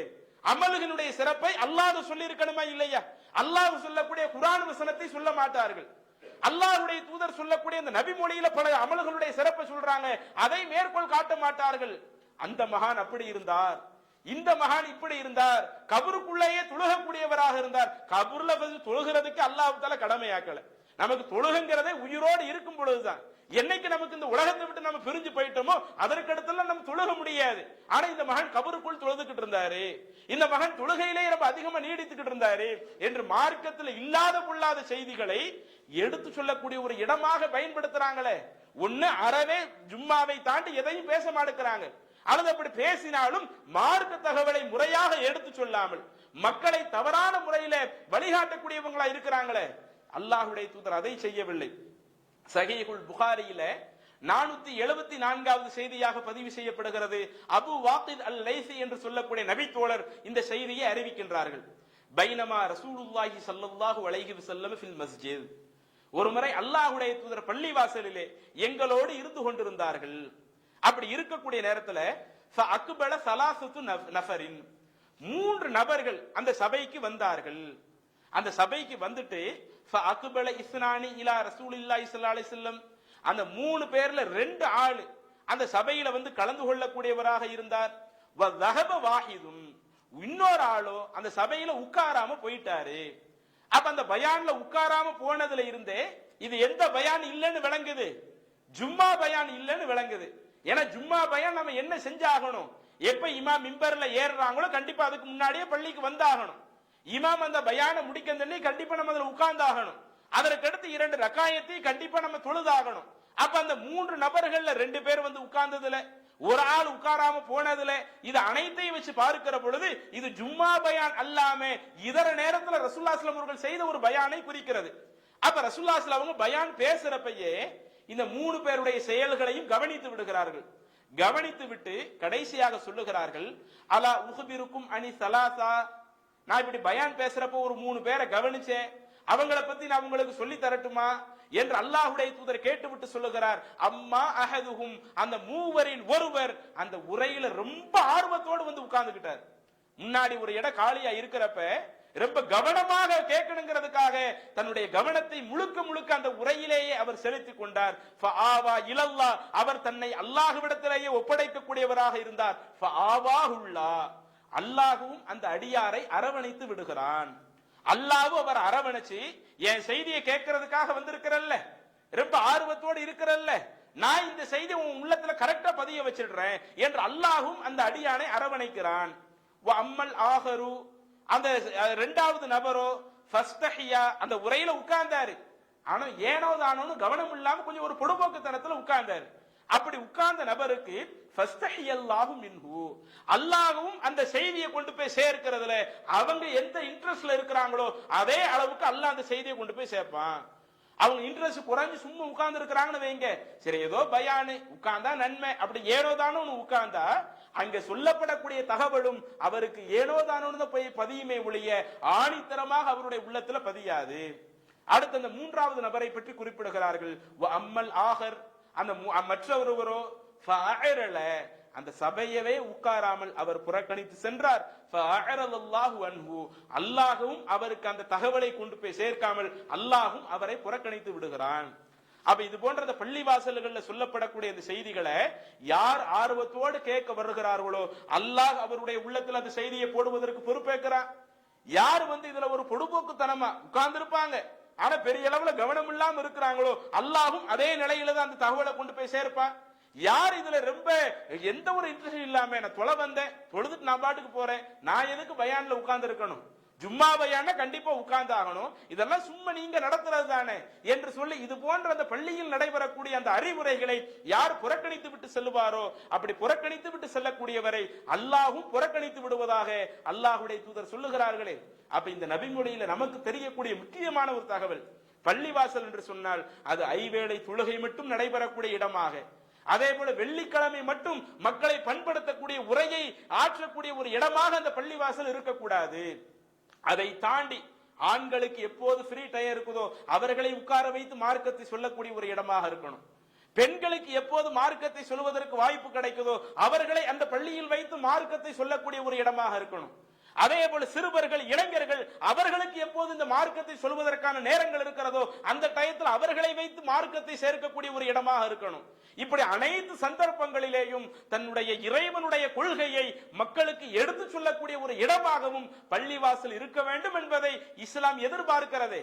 அமல்களுடைய சிறப்பை அல்லாஹ் சொல்லி இருக்கணுமா இல்லையா? அல்லாஹ் சொல்லக்கூடிய குர்ஆன் வசனத்தை சொல்ல மாட்டார்கள். அல்லாஹ்வுடைய தூதர் சொல்லக்கூடிய அந்த நபி மொழியில பல அமல்களுடைய சிறப்பை சொல்றாங்க, அதை மேற்கோள் காட்ட மாட்டார்கள். அந்த மகான் அப்படி இருந்தார், இந்த மகான் இப்படி இருந்தார், கபருக்குள்ளேயே தொழுகக்கூடியவராக இருந்தார். கபூர்ல தொழுகிறதுக்கு அல்லாஹ் தஆலா கடமையாக்கல. நமக்கு தொழுகுங்கிறதே உயிரோடு இருக்கும் பொழுதுதான். என்னைக்கு நமக்கு இந்த உலகத்தை விட்டு நம்ம பிரிஞ்சு போயிட்டோமோ அதற்கு அடுத்தெல்லாம் நம்ம தொழுக முடியாது. ஆனா இந்த மகன் கபருக்குள் தொழுதுகிட்டு இருந்தாரு, இந்த மகன் தொழுகையிலே ரொம்ப அதிகமா நீடித்துக்கிட்டு இருந்தாரு என்று மார்க்கத்தில் இல்லாத பொல்லாத செய்திகளை எடுத்து சொல்லக்கூடிய ஒரு இடமாக பயன்படுத்துறாங்களே. ஒண்ணு அறவே ஜும்மாவை தாண்டி எதையும் பேச மாட்டேங்கிறாங்க, அல்லது அப்படி பேசினாலும் மார்க்க தகவலை முறையாக எடுத்து சொல்லாமல் மக்களை தவறான முறையில வழிகாட்டக்கூடியவங்களா இருக்கிறாங்களே. அல்லாஹ்வுடைய தூதர் அதை செய்யவில்லை. சஹீஹுல் புகாரியில 474வது செய்தியாக பதிவு செய்யப்படுகிறது. அபு வாக்கித் அல் லைசி என்று சொல்லக்கூடிய நபி தோழர் இந்த செய்தியை அறிவிக்கின்றார்கள். பைனமா ரசூலுல்லாஹி ஸல்லல்லாஹு அலைஹி வஸல்லம் ஃபில் மஸ்ஜித், ஒருமுறை அல்லாஹ்வுடைய தூதர் பள்ளிவாசலிலே எங்களோடு இருந்து கொண்டிருந்தார்கள். அப்படி இருக்கக்கூடிய நேரத்துல ஃபஅக்பல ஸலாஸத்து நஃபரின், 3 நபர்கள் அந்த சபைக்கு வந்தார்கள். அந்த சபைக்கு வந்துட்டு ஃபஅக்பல இஸ்னானி இலா ரசூலில்லாஹி ஸல்லல்லாஹு அலைஹி வஸல்லம், அந்த 3 பேர்ல 2 ஆளு அந்த சபையில வந்து கலந்து கொள்ளக்கூடியவராக இருந்தார். வ ذهب வாஹிதுன், இன்னொரு ஆளோ அந்த சபையில உட்காராம போயிட்டாரு. அப்ப அந்த பயான்ல உட்காராம போனதுல இருந்தே இது எந்த பயான் இல்லைன்னு விளங்குது, ஜும்மா பயான் இல்லைன்னு விளங்குது. ஏன்னா ஜும்மா பயான் நம்ம என்ன செஞ்சாகணும், எப்ப இமாம் மிம்பர்ல ஏறுறாங்களோ கண்டிப்பா அதுக்கு முன்னாடியே பள்ளிக்கு வந்தாகணும். இமாம் அந்த பயான முடிக்க கண்டிப்பா நம்ம அதுல உட்கார்ந்தாகணும். அதற்கு அடுத்து 2 ரக்காயத்தை கண்டிப்பா நம்ம தொழுதாகணும். அப்ப அந்த 3 நபர்கள்ல 2 பேர் வந்து உட்கார்ந்ததுல, ஒரு ஆள் உட்காராம போனதுல, இது அனைத்தையும் வச்சு பார்க்கிற பொழுது இது ஜும்மா பயான் அல்லாம இதர நேரத்துல ரசூலுல்லாஹி ஸல்லல்லாஹு அலைஹி வஸல்லம் அவர்கள் செய்த ஒரு பயானை குறிக்கிறது. அப்ப ரசூலுல்லாஹி ஸல்லல்லாஹு அலைஹி வஸல்லம் பயான் பேசுறப்பயே இந்த 3 பேருடைய செயல்களையும் கவனித்து விடுகிறார்கள். கவனித்து விட்டு கடைசியாக சொல்லுகிறார்கள், அலா உஹ்பிருக்கும் அனி ஸலாஸா, நான் இப்படி பயான் பேசுறப்போ ஒரு 3 பேரை கவனிச்சேன், அவங்களை பத்தி நான் உங்களுக்கு சொல்லி தரட்டுமா என்று அல்லாஹ்வுடைய தூதர் கேட்டுவிட்டு சொல்லுகிறார். அம்மா அஹதுஹும், அந்த 3வரில் ஒருவர் அந்த உரையில ரொம்ப ஆர்வத்தோடு வந்து உட்கார்ந்துகிட்டார். முன்னாடி ஒரு இடம் காலியா இருக்கிறப்ப ரொம்ப கவனமாக கேட்கணுங்கிறதுக்காக தன்னுடைய கவனத்தை முழுக்க முழுக்க அந்த உரையிலேயே அவர் செலுத்திக் கொண்டார். ஃபஆவா இலல்லாஹ், அவர் தன்னை அல்லாஹ்விடத்திலேயே ஒப்படைக்கக்கூடியவராக இருந்தார். ஃபஆவாஹுல்லா, அல்லாஹ்வும் அந்த அடியாரை அரவணைத்து விடுகிறான். அல்லாஹ்வும் அவர் அரவணைச்சு, என் செய்தியை கேட்கறதுக்காக வந்திருக்கிறல்ல, ரொம்ப ஆர்வத்தோடு இருக்கிறல்ல, நான் இந்த செய்தியை உன் உள்ளத்துல கரெக்டா பதிய வச்சிடுறேன் என்று அல்லாஹ்வும் அந்த அடியானை அரவணைக்கிறான். வ அம்மல் ஆகரு, அந்த 2வது நபரோ ஃபஸ்தஹியா, அந்த உரையில உட்கார்ந்தாரு, ஆனா ஏனோ தானோன்னு கவனம் இல்லாம கொஞ்சம் ஒரு பொடுபோக்குத்தனத்துல உட்கார்ந்தாரு. அப்படி உட்கார்ந்த நபருக்கு ஃபஸ்தஹியல்லாஹு மின்ஹு, அல்லாஹ்வும் அந்த செய்தியை கொண்டு போய் சேர்க்கிறதுல அவங்க எந்த இன்ட்ரெஸ்ட்ல இருக்கிறாங்களோ அதே அளவுக்கு அல்லாஹ் அந்த செய்தியை கொண்டு போய் சேர்ப்பான். அவங்க இன்ட்ரெஸ்ட் குறைஞ்சு சும்மா உட்கார்ந்து இருக்கிறாங்கன்னு வைங்க, சரி ஏதோ பயானு உட்கார்ந்தா நன்மை அப்படி ஏனோதானு உட்கார்ந்தா அங்க சொல்லப்படக்கூடிய தகவலும் அவருக்கு ஏனோதானு போய் பதியுமே ஒழிய ஆணித்தரமாக அவருடைய உள்ளத்துல பதியாது. அடுத்து அந்த 3வது நபரை பற்றி குறிப்பிடுகிறார்கள். அம்மல் ஆகர், அந்த மற்றொருவரோ ஃபஅரல, அந்த சபையவே உட்காராமல் அவர் புறக்கணித்து சென்றார். ஃபஅரலல்லாஹு அன்ஹு, அல்லாஹ்வும் அவருக்கு அந்த தகவலை கொண்டு போய் சேர்க்காமல் அல்லாஹ்வும் அவரை புறக்கணித்து விடுகிறான். அப்ப இது போன்ற அந்த பள்ளி வாசல்கள்ல சொல்லப்படக்கூடிய இந்த செய்திகளை யார் ஆர்வத்தோடு கேட்க வருகிறார்களோ அல்லாஹ் அவருடைய உள்ளத்தில் அந்த செய்தியை போடுவதற்கு பொறுப்பேற்கிறான். யார் வந்து இதுல ஒரு பொடுபோக்குத்தனமா உட்கார்ந்து இருப்பாங்க, ஆனா பெரிய அளவுல கவனம் இல்லாம இருக்கிறாங்களோ அல்லாஹ்வும் அதே நிலையில தான் அந்த தகவலை கொண்டு போய் சேர்ப்பான். யார் இதுல ரொம்ப எந்த ஒரு இன்ட்ரெஸ்ட் இல்லாம நான் தொலை வந்தேன், தொழுதுட்டு நான் பாட்டுக்கு போறேன், நான் எதுக்கு பயான்ல உட்கார்ந்து இருக்கணும், ஜும்மா பயான கண்டிப்பா உட்கார்ந்து ஆகணும், இதெல்லாம் சும்மா நீங்க நடத்துறது தானே என்று சொல்லி இது போன்ற அந்த பள்ளியில் நடைபெறக்கூடிய அந்த அறிவுரைகளை யார் புறக்கணித்து விட்டு செல்லுவாரோ, அப்படி புறக்கணித்து விட்டு செல்லக்கூடியவரை அல்லாஹ்வும் புறக்கணித்து விடுவதாக அல்லாஹ்வுடைய தூதர் சொல்லுகிறார்களே. அப்ப இந்த நபிமொழியில நமக்கு தெரியக்கூடிய முக்கியமான ஒரு தகவல், பள்ளிவாசல் என்று சொன்னால் அது ஐவேளை தொழுகை மட்டும் நடைபெறக்கூடிய இடமாக, அதே போல வெள்ளிக்கிழமை மட்டும் மக்களை பண்படுத்தக்கூடிய உரையை ஆற்றக்கூடிய ஒரு இடமாக அந்த பள்ளிவாசல் இருக்கக்கூடாது. அதை தாண்டி ஆண்களுக்கு எப்போது ஃப்ரீ டயர் இருக்குதோ அவர்களை உட்கார வைத்து மார்க்கத்தை சொல்லக்கூடிய ஒரு இடமாக இருக்கணும். பெண்களுக்கு எப்போது மார்க்கத்தை சொல்வதற்கு வாய்ப்பு கிடைக்குதோ அவர்களை அந்த பள்ளியில் வைத்து மார்க்கத்தை சொல்லக்கூடிய ஒரு இடமாக இருக்கணும். அதே போல சிறுவர்கள், இளைஞர்கள், அவர்களுக்கு எப்போது இந்த மார்க்கத்தை சொல்வதற்கான நேரங்கள் இருக்கிறதோ அந்த டயத்தில் அவர்களை வைத்து மார்க்கத்தை சேர்க்கக்கூடிய ஒரு இடமாக இருக்கணும். இப்படி அனைத்து சந்தர்ப்பங்களிலேயும் தன்னுடைய இறைவனுடைய கொள்கையை மக்களுக்கு எடுத்து சொல்லக்கூடிய ஒரு இடமாகவும் பள்ளிவாசல் இருக்க வேண்டும் என்பதை இஸ்லாம் எதிர்பார்க்கிறது.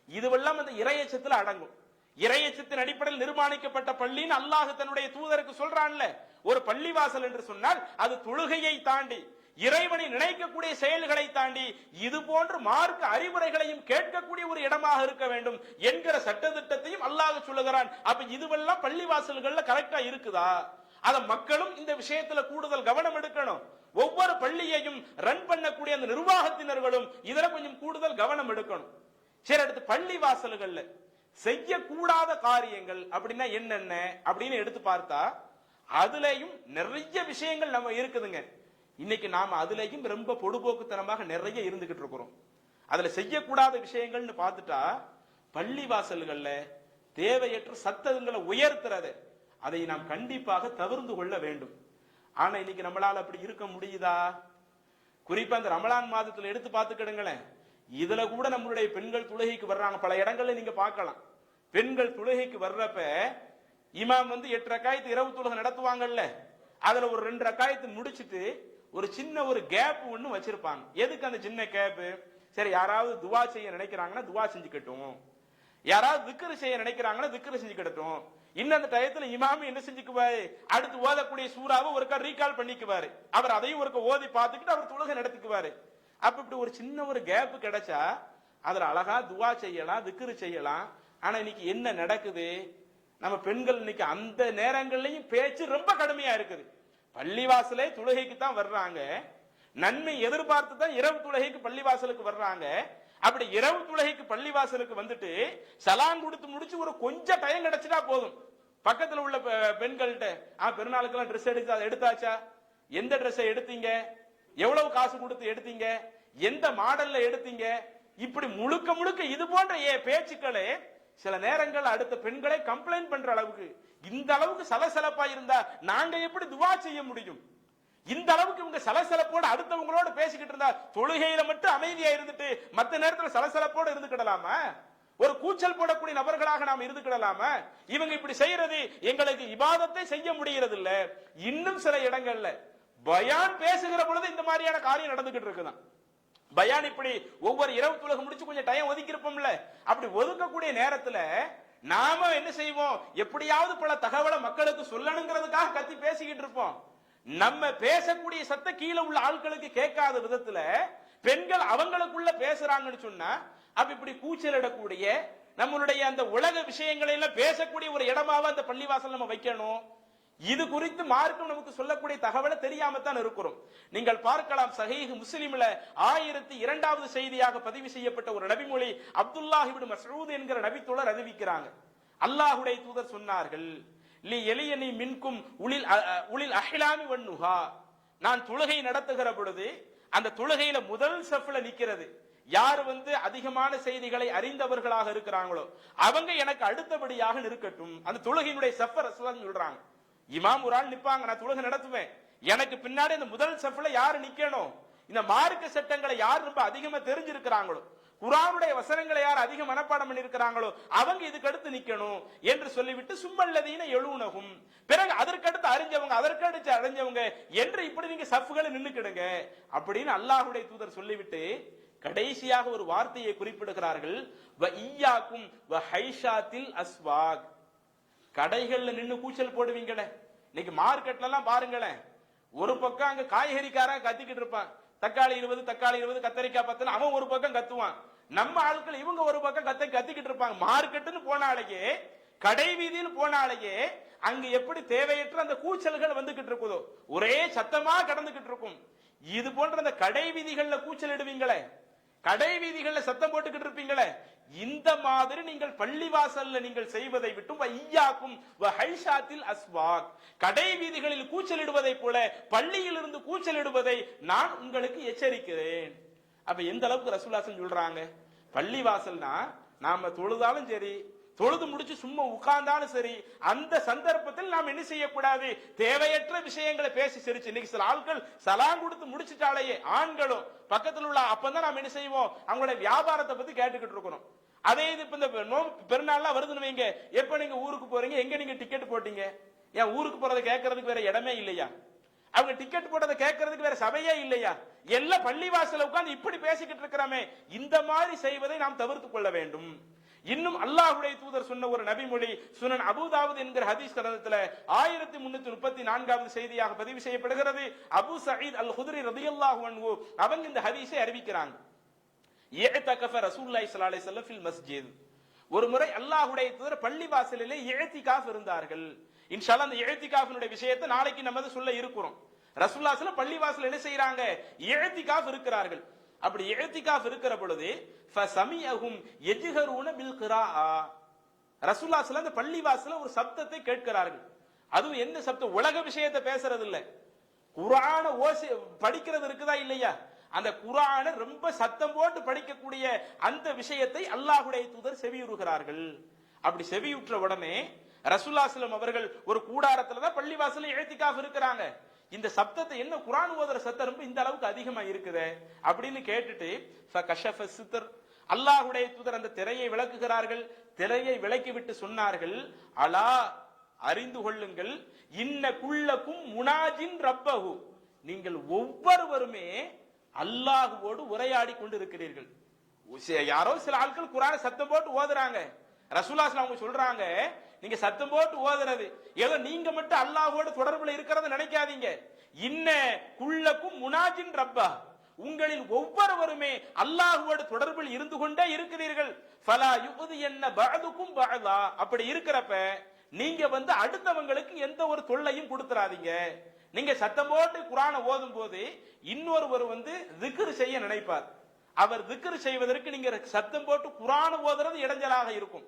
இதுவெல்லாம் அந்த இறையச்சத்தில் அடங்கும். இறையச்சத்தின் அடிப்படையில் நிர்மாணிக்கப்பட்ட பள்ளின்னு அல்லாஹ் தன்னுடைய தூதருக்கு சொல்றான்ல. ஒரு பள்ளிவாசல் என்று சொன்னால் அது தொழுகையை தாண்டி, இறைவனை நினைக்கக்கூடிய செயல்களை தாண்டி இது போன்று மார்க்க அறிவுரைகளையும் கேட்கக்கூடிய ஒரு இடமாக இருக்க வேண்டும் என்கிற சட்டத்திட்டத்தையும் அல்லாஹ் சொல்லுகிறான். அப்ப இதுவெல்லாம் பள்ளிவாசல்கள்ல கரெக்டா இருக்குதா? அத மக்களும் இந்த விஷயத்துல கூடுதல் கவனம் எடுக்கணும். ஒவ்வொரு பள்ளியையும் ரன் பண்ணக்கூடிய அந்த நிர்வாகத்தினர்களும் இதுல கொஞ்சம் கூடுதல் கவனம் எடுக்கணும். சரி, அடுத்து பள்ளிவாசல்கள்ல செய்யக்கூடாத காரியங்கள் அப்படின்னா என்னென்ன அப்படின்னு எடுத்து பார்த்தா அதுலயும் நிறைய விஷயங்கள் நம்ம இருக்குதுங்க. இன்னைக்கு நாம அதுலயும் ரொம்ப பொடுபோக்குத்தனமாக நிறைய இருந்துகிட்டு இருக்கிறோம். அதுல செய்யக்கூடாத விஷயங்கள்னு பார்த்துட்டா பள்ளிவாசல்கள்ல தேவையற்ற சத்தங்களை உயர்த்துறது அதை நாம் கண்டிப்பாக தவிர்த்து கொள்ள வேண்டும். ஆனா இன்னைக்கு நம்மளால அப்படி இருக்க முடியுதா? குறிப்பா இந்த ரமலான் மாதத்துல எடுத்து பார்த்துக்கிடுங்களேன். இதுல கூட நம்மளுடைய பெண்கள் தொழுகைக்கு வர்றாங்க. பல இடங்கள்ல நீங்க பார்க்கலாம். பெண்கள் தொழுகைக்கு வர்றப்ப இமாம் 8 ரக்காயத்து இரவு தொழுகை நடத்துவாங்கல்ல, அதுல ஒரு 2 ரக்காயத்து முடிச்சிட்டு ஒரு சின்ன ஒரு கேப் ஒண்ணு வச்சிருப்பாங்க. எதுக்கு அந்த சின்ன கேப்? சரி, யாராவது துவா செய்ய நினைக்கிறாங்கன்னா துவா செஞ்சுக்கட்டும், யாராவது திக்ரு செய்ய நினைக்கிறாங்கன்னா திக்ரு செஞ்சுக்கிட்டட்டும். இன்னும் அந்த டயத்துல இமாம் என்ன செஞ்சுக்குவாரு, அடுத்து ஓதக்கூடிய சூறாவை ஒருக்கா ரீகால் பண்ணிக்குவாரு. அவர் அதையும் ஒருக்க ஓதி பார்த்துக்கிட்டு அவர் தொழுகை நடத்திக்குவாரு. அப்ப இப்படி ஒரு சின்ன ஒரு கேப் கிடைச்சா அதுல அழகா துவா செய்யலாம், திக்ரு செய்யலாம். ஆனா இன்னைக்கு என்ன நடக்குது? நம்ம பெண்கள் இன்னைக்கு அந்த நேரங்கள்லயும் பேச்சு ரொம்ப கடுமையா இருக்குது. பள்ளிவாசலே தொழுகைக்கு தான் வர்றாங்க, நன்மை எதிர்பார்த்து தான் இரவு தொழுகைக்கு பள்ளிவாசலுக்கு வர்றாங்க. அப்படி இரவு தொழுகைக்கு பள்ளிவாசலுக்கு வந்துட்டு சலான் கொடுத்து முடிச்சு ஒரு கொஞ்சம் டைம் கிடைச்சிட்டா போதும், பக்கத்துல உள்ள பெண்கள்கிட்ட பெருநாளுக்கெல்லாம் ட்ரெஸ் எடுத்தாச்சா, எந்த ட்ரெஸ்ஸை எடுத்தீங்க, எவ்வளவு காசு கொடுத்து எடுத்தீங்க, எந்த மாடல்ல எடுத்தீங்க, இப்படி முழுக்க முழுக்க இது போன்ற பேச்சுக்களே சில நேரங்கள் அடுத்த பெண்களை கம்ப்ளைண்ட் பண்ற அளவுக்கு, இந்த அளவுக்கு சலசலப்பா இருந்தா நாங்க எப்படி துவா செய்ய முடியும்? இந்த அளவுக்கு இவங்க சலசலப்போடு அடுத்தவங்களோட பேசிக்கிட்டு இருந்தா தொழுகையில மட்டும் அமைதியா இருந்துட்டு மத்த நேரத்துல சலசலப்போடு இருந்துக்கிடலாமா? ஒரு கூச்சல் போடக்கூடிய நபர்களாக நாம் இருந்துக்கிடலாமா? இவங்க இப்படி செய்யறது எங்களுக்கு இபாதத்தை செய்ய முடியறது இல்ல. இன்னும் சில இடங்கள்ல பயான் பேசுகிற பொழுது இந்த மாதிரியான காரியம் நடந்துகிட்டு இருக்குதான். பயான் இப்படி ஒவ்வொரு இரவு தொழுகை முடிச்சு கொஞ்சம் டைம் ஒதுக்கி இருப்போம்ல, அப்படி ஒதுக்கக்கூடிய நேரத்துல நாம என்ன செய்வோம், எப்படியாவது பல தகவலை மக்களுக்கு சொல்லணுங்கிறதுக்காக கத்தி பேசிக்கிட்டு இருப்போம். நம்ம பேசக்கூடிய சத்த கீழே உள்ள ஆட்களுக்கு கேட்காத விதத்துல பெண்கள் அவங்களுக்குள்ள பேசுறாங்கன்னு சொன்னா அப்ப இப்படி கூச்சலிடக்கூடிய நம்மளுடைய அந்த உலக விஷயங்களை எல்லாம் பேசக்கூடிய ஒரு இடமாவா அந்த பள்ளிவாசல் நம்ம வைக்கணும். இது குறித்து மார்க்கம் நமக்கு சொல்லக்கூடிய தகவலை தெரியாமத்தான் இருக்கிறோம். நீங்கள் பார்க்கலாம், சஹீஹ் முஸ்லிம்ல 1002வது செய்தியாக பதிவு செய்யப்பட்ட ஒரு நபிமொழி அப்துல்லாஹ் இப்னு மஸ்ஊத் என்கிற நபித்தோழர் அறிவிக்கிறாங்க. அல்லாஹ்வுடைய தூதர் சொன்னார்கள், லி எலியனி மின்கும் உளில் அஹ்லாமி வன்னுஹா. நான் தொழுகை நடத்துகிற பொழுது அந்த தொழுகையில முதல் சஃப்ல நிக்கிறது யார் அதிகமான செய்திகளை அறிந்தவர்களாக இருக்கிறாங்களோ அவங்க எனக்கு அடுத்தபடியாக இருக்கட்டும். அந்த தொழுகையினுடைய சஃப் ரசூலுல்லாஹ் சொல்றாங்க. இமாம் ஒரு ஆள் நிப்பாங்க, நான் தொழுகை நடத்துவேன், எனக்கு பின்னாடி இந்த முதல் சஃப்ல யாரு நிக்கணும், இந்த மார்க்க சட்டங்களை யார் ரொம்ப அதிகமா தெரிஞ்சிருக்கிறாங்களோ, குர்ஆனுடைய வசனங்களை யார் அதிக மனப்பாடம் பண்ணிருக்கிறாங்களோ அவங்க இதுக்கு அடுத்து நிக்கணும் என்று சொல்லிவிட்டு சும்மல்லதீன எழுனகும், பிறகு அதற்கடுத்து அறிஞ்சவங்க அதற்கடுத்து அடைஞ்சவங்க என்று இப்படி நீங்க சஃப்களை நின்னுக்கிடுங்க அப்படின்னு அல்லாஹ்வுடைய தூதர் சொல்லிவிட்டு கடைசியாக ஒரு வார்த்தையை குறிப்பிடுகிறார்கள், வ ஈயாக்கும் வ ஹைஷாத்தில் அஸ்வாக். கடைகள்ல நின்னு கூச்சல் போடுவீங்களே, இன்னைக்கு மார்க்கெட்ல எல்லாம் பாருங்களேன், ஒரு பக்கம் அங்க காய்கறிக்காரன் கத்திக்கிட்டு இருப்பான், தக்காளி 20 தக்காளி 20 கத்தரிக்காய் 10 அவன் ஒரு பக்கம் கத்துவான், நம்ம ஆட்கள் இவங்க ஒரு பக்கம் கத்திக்கிட்டு இருப்பாங்க. மார்க்கெட்டுன்னு போனாலேயே, கடை வீதியில் போனாலேயே அங்க எப்படி தேவையற்ற அந்த கூச்சல்கள் வந்துகிட்டு இருக்குதோ, ஒரே சத்தமா கடந்துகிட்டு இருக்கும். இது போன்ற அந்த கடை வீதிகள்ல கூச்சல் இடுவீங்களே, கடை வீதிகள்ல சத்தம் போட்டுக்கிட்டு இருப்பீங்களே, இந்த மாதிரி நீங்கள் பள்ளிவாசல்ல நீங்கள் செய்வதை விட்டு வையாக்கும் வஹைஷாத்தில் அஸ்வாக், கடை வீதிகளில் கூச்சலிடுவதை போல பள்ளியில் இருந்து கூச்சலிடுவதை நான் உங்களுக்கு எச்சரிக்கிறேன். அப்ப எந்த அளவுக்கு ரசூலுல்லாஹ் சொல்றாங்க, பள்ளிவாசல்னா நாம தொழுதாலும் சரி தொழுது முடிச்சு சும்மா உட்கார்ந்தாலும் சரி, அந்த சந்தர்ப்பத்தில் நாம் என்ன செய்யக்கூடாது, தேவையற்ற விஷயங்களை பேசி சிரிச்சு. இன்னைக்கு சில ஆட்கள் சலாம் கொடுத்து முடிச்சுட்டாலேயே ஆண்களும் பக்கத்தில் உள்ள அப்பதான் நாம் என்ன செய்வோம், அவங்களுடைய வியாபாரத்தை பத்தி கேட்டுக்கிட்டு இருக்கணும். அதே இது இப்ப இந்த பெருநாள்லாம் வருதுன்னு வைங்க, எப்ப நீங்க ஊருக்கு போறீங்க, எங்க நீங்க டிக்கெட் போட்டீங்க, ஏன் ஊருக்கு போறதை கேட்கறதுக்கு வேற இடமே இல்லையா, அவங்க டிக்கெட் போட்டதை கேட்கறதுக்கு வேற சபையே இல்லையா, எல்லாம் பள்ளிவாசல உட்கார்ந்து இப்படி பேசிக்கிட்டு இருக்கிறாமே. இந்த மாதிரி செய்வதை நாம் தவிர்த்து கொள்ள வேண்டும். இன்னும் அல்லாஹ்வுடைய தூதர் சொன்ன ஒரு நபிமொழி சுனன் அபூதாவுத் என்கிற ஹதீஸ் கிரந்தத்தில் 1334வது செய்தியாக பதிவு செய்யப்படுகிறது. அபூ சயீத் அல் குத்ரி ரலியல்லாஹு அன்ஹு அவங்க இந்த ஹதீஸை அறிவிக்கிறாங்க. இஅ்தகஃப ரசூலுல்லாஹி ஸல்லல்லாஹு அலைஹி வஸல்லம் ஃபில் மஸ்ஜித். ஒரு முறை அல்லாஹ்வுடைய தூதர் பள்ளிவாசலிலே இஅ்திகாஃப் இருந்தார்கள். இன்ஷா அல்லாஹ் அந்த இஅ்திகாஃபினுடைய விஷயத்தை நாளைக்கு நம்ம சொல்ல இருக்கிறோம். ரசூலுல்லாஹி ஸல்லல்லாஹு அலைஹி வஸல்லம் பள்ளிவாசல் என்ன செய்றாங்க, இஅ்திகாஃப் இருக்கிறார்கள். அப்படி இஅ்திகாஃப் இருக்கிற பொழுது ஃபஸமியஹும் யஜ்ஹரூன பில் கிராஆ, ரசூலுல்லாஹி ஸல்லல்லாஹு அலைஹி வஸல்லம் அந்த பள்ளிவாசல்ல ஒரு சப்தத்தை கேட்கிறார்கள். அதுவும் என்ன சப்தம், உலக விஷயத்தை பேசுறது இல்ல, குர்ஆன ஓசி படிக்கிறது இருக்குதா இல்லையா, அந்த குர்ஆனை ரொம்ப சத்தம் போட்டு படிக்கக்கூடிய அந்த விஷயத்தை அல்லாஹ்வுடைய தூதர் செவியுறுகிறார்கள். அப்படி செவியுற்ற உடனே ரசூலுல்லாஹி ஸல்லல்லாஹு அலைஹி வஸல்லம் அவர்கள் ஒரு கூடாரத்துல தான் பள்ளிவாசல்ல இஅ்திகாஃப் இருக்கிறாங்க. இந்த சப்தத்தை என்ன குர்ஆன் ஓதுற சத்தம் ரொம்ப இந்த அளவுக்கு அதிகமா இருக்குதே அப்படின்னு கேட்டுட்டு ஃபகஷஃப சித்ர், அல்லாஹ்வுடைய தூதர் அந்த திரையை விளக்குகிறார்கள். திரையை விலக்கிவிட்டு சொன்னார்கள், அலா அறிந்து கொள்ளுங்கள், இன்ன குல்லக்கும் முனாஜின் ரப்பஹு, நீங்கள் ஒவ்வொருவருமே அல்லாஹ்வோடு உரையாடி கொண்டிருக்கிறீர்கள். யாரோ சில ஆட்கள் குர்ஆனை சத்தம் போட்டு ஓதுறாங்க. ரசூலுல்லாஹி ஸல்லல்லாஹு அலைஹி வஸல்லம் சொல்றாங்க, நீங்க சத்தம் போட்டு ஓதுறது ஏதோ நீங்க மட்டும் அல்லாஹ்வோடு தொடர்புல இருக்கிறத நினைக்காதீங்க. இன்ன குல்லக்கும் முனாஜின் ரப்பா, உங்களில் ஒவ்வொருவருமே அல்லாஹ்வோடு தொடர்பில் இருந்து கொண்டே இருக்கிறீர்கள். ஃபலா யுதியன்ன பஅதுக்கும் பஅதா, அப்படி இருக்கிறப்ப நீங்க அடுத்தவங்களுக்கு எந்த ஒரு தொல்லையும் கொடுத்துறாதீங்க. நீங்க சத்தம் போட்டு குர்ஆனை ஓதும் போது இன்னொருவர் திக்ர் செய்ய நினைப்பார். அவர் திக்ர் செய்வதற்கு நீங்க சத்தம் போட்டு குர்ஆன் ஓதுறது இடைஞ்சலாக இருக்கும்.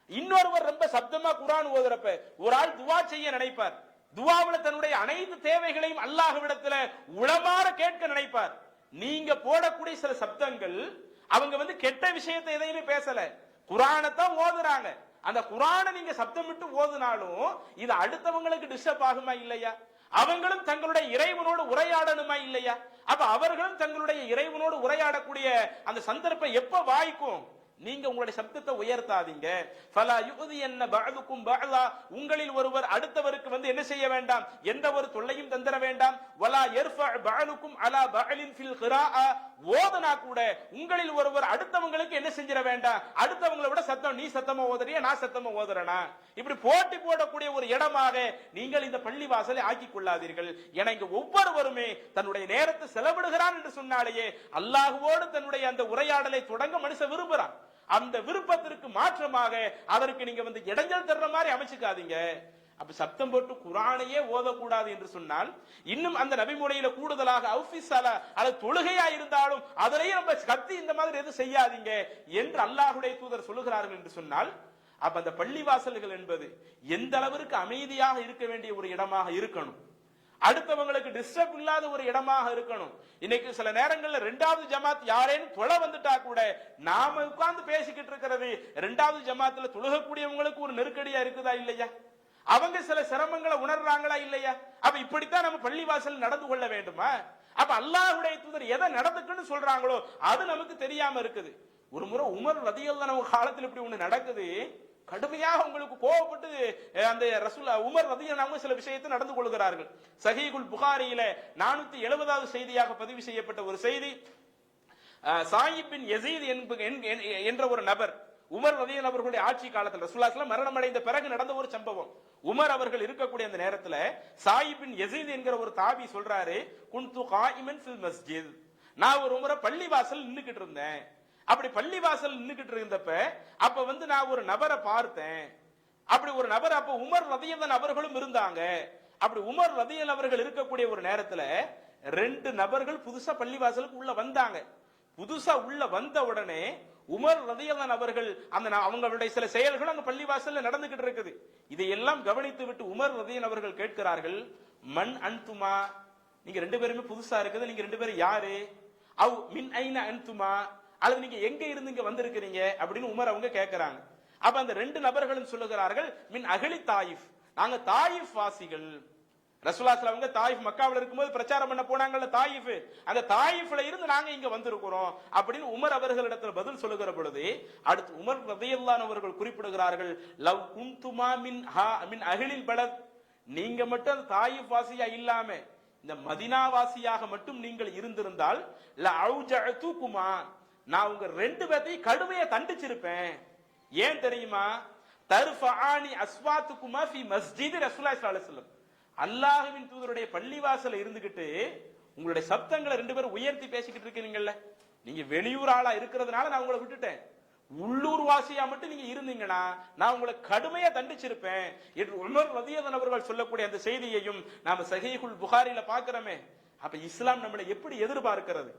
இன்னொருவர் ரொம்ப சப்தமா குர்ஆன் ஓதுறப்ப ஒரு ஆள் துஆ செய்ய நினைப்பார். துஆவுல தன்னுடைய அனைத்து தேவைகளையும் அல்லாஹ்விடத்துல உளமாற கேட்க நினைப்பார். நீங்க போடக்கூடிய சில சப்தங்கள் அவங்க கெட்ட விஷயத்தை எதையுமே பேசல, குர்ஆனை தான் ஓதுறாங்க. அந்த குர்ஆனை நீங்க சப்தமிட்டு ஓதுனாலும் இது அடுத்தவங்களுக்கு டிஸ்டர்ப் ஆகுமா இல்லையா, அவங்களும் தங்களுடைய இறைவனோடு உரையாடணுமா இல்லையா, அப்ப அவர்களும் தங்களுடைய இறைவனோடு உரையாடக்கூடிய அந்த சந்தர்ப்பம் எப்ப வாய்க்கும், நீங்க உங்களுடைய சப்தத்தை உயர்த்தாதீங்க. ஃபலா யுதியன்ன பஅதுக்கும் பஅதா, உங்களில் ஒருவர் அடுத்தவருக்கு என்ன செய்ய வேண்டாம், எந்த ஒரு தொல்லையும் தந்தர வேண்டாம். வலா யர்ஃபஅ பஅலுக்கும் அலா பஅலின் ஃபில் கிராஆ, ஓதனா கூட உங்களில் ஒருவர் அடுத்தவங்களுக்கு என்ன செஞ்சிர வேண்டாம், அடுத்தவங்களை விட சத்தம் நீ சத்தமா ஓதுறியா நான் சத்தமா ஓதுறேனா, இப்படி போட்டி போடக்கூடிய ஒரு இடமாக நீங்கள் இந்த பள்ளி வாசலை ஆக்கிக் கொள்ளாதீர்கள். என இங்க ஒவ்வொருவருமே தன்னுடைய நேரத்தை செலவிடுகிறான் என்று சொன்னாலேயே அல்லாஹ்வோடு தன்னுடைய அந்த உரையாடலை தொடங்க மனுஷன் விரும்புறான். அந்த விருப்பத்திற்கு மாற்றமாக அதற்கு நீங்க இடைஞ்சல் தர்ற மாதிரி அமைச்சுக்காதீங்க. அப்ப சப்தம் போட்டு குர்ஆனையே ஓதக்கூடாது என்று சொன்னால், இன்னும் அந்த நபிமொழியில கூடுதலாக அவுஃபிஸ்ஸலா அது தொழுகையா இருந்தாலும் அதிலேயே நம்ம கத்தி இந்த மாதிரி எதுவும் செய்யாதீங்க என்று அல்லாஹ்வுடைய தூதர் சொல்லுகிறார்கள் என்று சொன்னால், அப்ப அந்த பள்ளிவாசல்கள் என்பது எந்த அளவிற்கு அமைதியாக இருக்க வேண்டிய ஒரு இடமாக இருக்கணும், அடுத்தவங்களுக்கு டிஸ்டர்ப் இல்லாத ஒரு இடமாக இருக்கணும். இன்னைக்கு சில நேரங்கள்ல ரெண்டாவது ஜமாத் யாரேனும் தொலை வந்துட்டா கூட நாம உட்கார்ந்து பேசிக்கிட்டு இருக்கிறது ரெண்டாவது ஜமாத்துல தொழுகக்கூடியவங்களுக்கு ஒரு நெருக்கடியா இருக்குதா இல்லையா, அவங்க சில சிரமங்களை உணர்றாங்களா இல்லையா. அப்ப இப்படித்தான் நம்ம பள்ளிவாசல் நடந்து கொள்ள வேண்டுமா? அப்ப அல்லாஹ்வுடைய தூதர் எதை நடந்துக்குன்னு சொல்றாங்களோ அது நமக்கு தெரியாம இருக்குது. ஒரு முறை உமர் ரலியல்லாஹு அன்ஹு காலத்தில் இப்படி ஒண்ணு நடக்குது, கடுமையாக உங்களுக்கு கோபப்பட்டு அந்த உமர் ரலியல்லாஹு அன்ஹு சில விஷயத்தை நடந்து கொள்கிறார்கள். சஹீஹுல் புகாரியில 470வது செய்தியாக பதிவு செய்யப்பட்ட ஒரு செய்தி, சாயிப் பின் யஸீத் என்ற ஒரு நபர் உமர் ரலியல்லாஹு அன்ஹு அவர்களுடைய ஆட்சி காலத்தில் ரசூலுல்லாஹி ஸல்லல்லாஹு அலைஹி வஸல்லம் மரணம் அடைந்த பிறகு நடந்த ஒரு சம்பவம். உமர் அவர்கள் இருக்கக்கூடிய அந்த நேரத்துல சாயிப் பின் யஸீத் என்கிற ஒரு தாபி சொல்றாரு, குன்து காயிமன் ஃபில் மஸ்ஜித், நான் ஒரு முறை பள்ளிவாசல் நின்னுக்கிட்டு இருந்தேன். அப்படி பள்ளிவாசல் நின்னுக்கிட்டு இருந்தப்ப அப்ப நான் ஒரு நபரை பார்த்தேன். அப்படி ஒரு நபர் அப்ப உமர் ரலியல்லாஹு அவர்களும் இருந்தாங்க. அப்படி உமர் ரலியல்லாஹு அவர்கள் இருக்கக்கூடிய ஒரு நேரத்துல 2 நபர்கள் புதுசா பள்ளிவாசலுக்கு உள்ள வந்தாங்க. புதுசா உள்ள வந்த உடனே உமர் ரலியல்லாஹு அவர்கள் அவங்களுடைய சில செயல்கள் அங்க பள்ளிவாசல்ல நடந்துகிட்டு இருக்குது. இதையெல்லாம் கவனித்து விட்டு உமர் ரலியல்லாஹு அவர்கள் கேட்கிறார்கள், மன் அன்துமா, நீங்க 2 பேருமே புதுசா இருக்குது, நீங்க 2 பேரும் யாரு, அவ் மின் ஐன அன்துமா, அல்லது நீங்க எங்க இருந்து இங்க வந்திருக்கிறீங்க அப்படின்னு உமர் அவங்க கேட்கிறாங்க. அப்ப அந்த ரெண்டு நபர்களும் சொல்லுகிறார்கள் மின் அகலி தாயிஃப், நாங்க தாயிஃப் வாசிகள். ரசூலுல்லாஹி ஸல்லல்லாஹு அலைஹி வஸல்லம் தாயிஃப் மக்காவில் இருக்கும்போது பிரச்சாரம் பண்ண போனாங்கல்ல தாயிஃப், அந்த தாயிஃப்ல இருந்து நாங்க இங்க வந்திருக்கிறோம் அப்படின்னு உமர் அவர்களிடத்தில் பதில் சொல்லுகிற பொழுது அடுத்து உமர் ரலியல்லாஹு அன்ஹு அவர்கள் குறிப்பிடுகிறார்கள், லவ் குன்துமா மின் அஹ்லில் பலத், நீங்க மட்டும் அந்த தாயிஃப் வாசியா இல்லாம இந்த மதீனா வாசியாக மட்டும் நீங்கள் இருந்திருந்தால் லஅவுஜஅதுகுமா, நான் உங்க ரெண்டு பேத்தையும் கடுமையா தண்டிச்சிருப்பேன். ஏன் தெரியுமா? தர்ஃபஆனி அஸ்வாத்துகுமா ஃபி மஸ்ஜித் ரசூலுல்லாஹி ஸல்லல்லாஹு அலைஹி வஸல்லம், அல்லாஹ்வின் தூதருடைய பள்ளிவாசல இருந்துகிட்டு உங்களுடைய சப்தங்களை ரெண்டு பேரும் உயர்த்தி பேசிக்கிட்டு இருக்கீங்கல்ல, நீங்க வெளியூர் ஆளா இருக்கிறதுனால நான் உங்களை விட்டுட்டேன், உள்ளூர் வாசியா மட்டும் நீங்க இருந்தீங்கன்னா நான் உங்களை கடுமையா தண்டிச்சிருப்பேன் என்று உமர் ரலியல்லாஹு அன்ஹு அவர்கள் சொல்லக்கூடிய அந்த செய்தியையும் நாம சஹீஹுல் புகாரில பார்க்கிறோமே. அப்ப இஸ்லாம் நம்மளை எப்படி எதிர்பார்க்கிறது?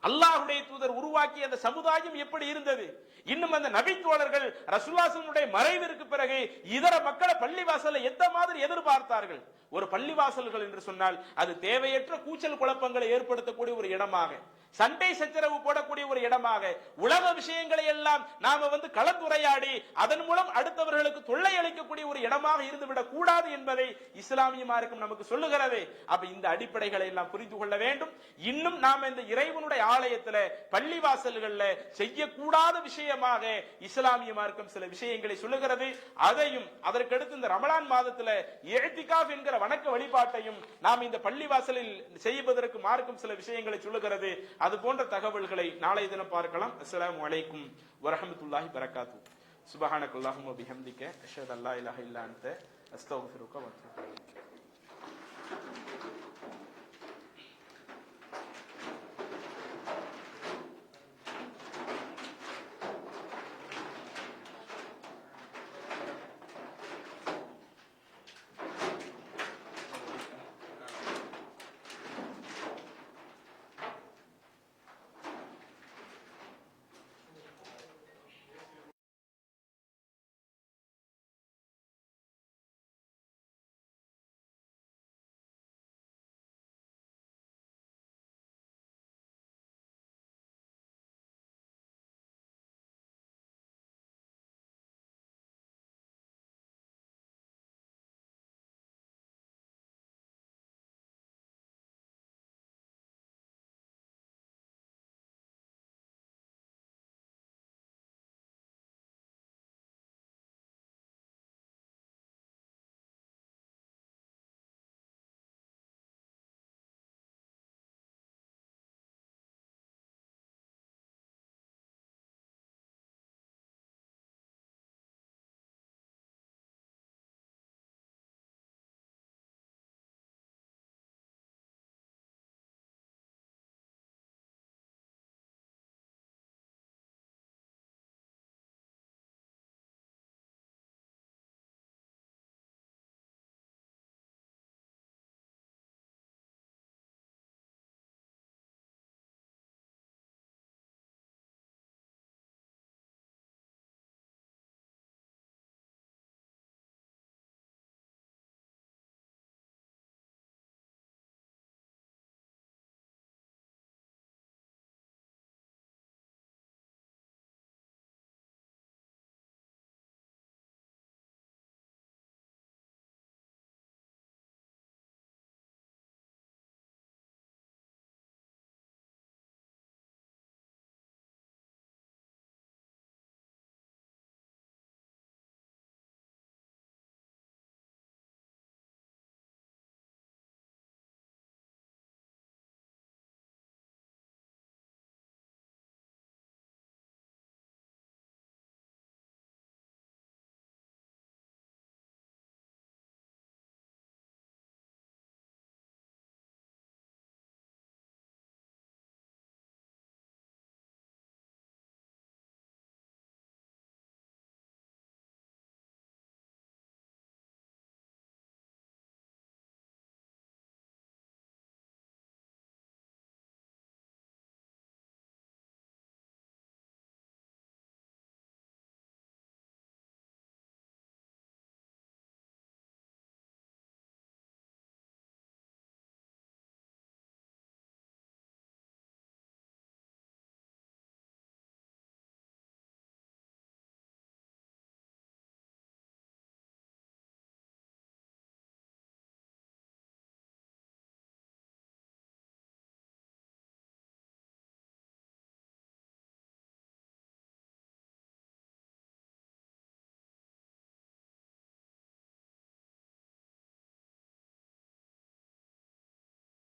அல்லாஹ்வுடைய தூதர் உருவாக்கிய அந்த சமுதாயம் எப்படி இருந்தது? இன்னும் அந்த நபி தோழர்கள் ரசூலுல்லாஹி ஸல்லல்லாஹு அலைஹி வஸல்லம் மறைவிற்கு பிறகு இதர மக்களை பள்ளிவாசல்ல எந்த மாதிரி எதிர்பார்த்தார்கள்? ஒரு பள்ளிவாசல்கள் என்று சொன்னால் அது தேவையற்ற கூச்சல் குழப்பங்களை ஏற்படுத்தக்கூடிய ஒரு இடமாக, சண்டை சச்சரவு போடக்கூடிய ஒரு இடமாக, உலக விஷயங்களை எல்லாம் நாம கலந்துரையாடி அதன் மூலம் அடுத்தவர்களுக்கு தொல்லை அளிக்கக்கூடிய ஒரு இடமாக இருந்துவிடக் கூடாது என்பதை இஸ்லாமிய மார்க்கம் நமக்கு சொல்லுகிறது. அப்ப இந்த அடிப்படைகளை எல்லாம் புரிந்து கொள்ள வேண்டும். இன்னும் நாம இந்த இறைவனுடைய ஆலயத்துல பள்ளிவாசல்கள்ல செய்யக்கூடாத விஷயமாக இஸ்லாமிய மார்க்கம் சில விஷயங்களை சொல்லுகிறது. அதையும் அதற்கடுத்து இந்த ரமலான் மாதத்துல இஅ்திகாஃப் என்கிற வணக்க வழிபாட்டையும் நாம் இந்த பள்ளிவாசலில் செய்வதற்கு மார்க்கம் சில விஷயங்களை சொல்லுகிறது. அது போன்ற தகவல்களை நாளைய தினம் பார்க்கலாம். அஸ்ஸலாமு அலைக்கும் வரஹ்மத்துல்லாஹி பரக்காத்துஹு. சுப்ஹானக்கல்லாஹும்ம பிஹம்திக அஷ்ஹது அல்லா இலாஹா இல்லா அன்த அஸ்தக்ஃபிருக வ அத்தூபு இலைக்.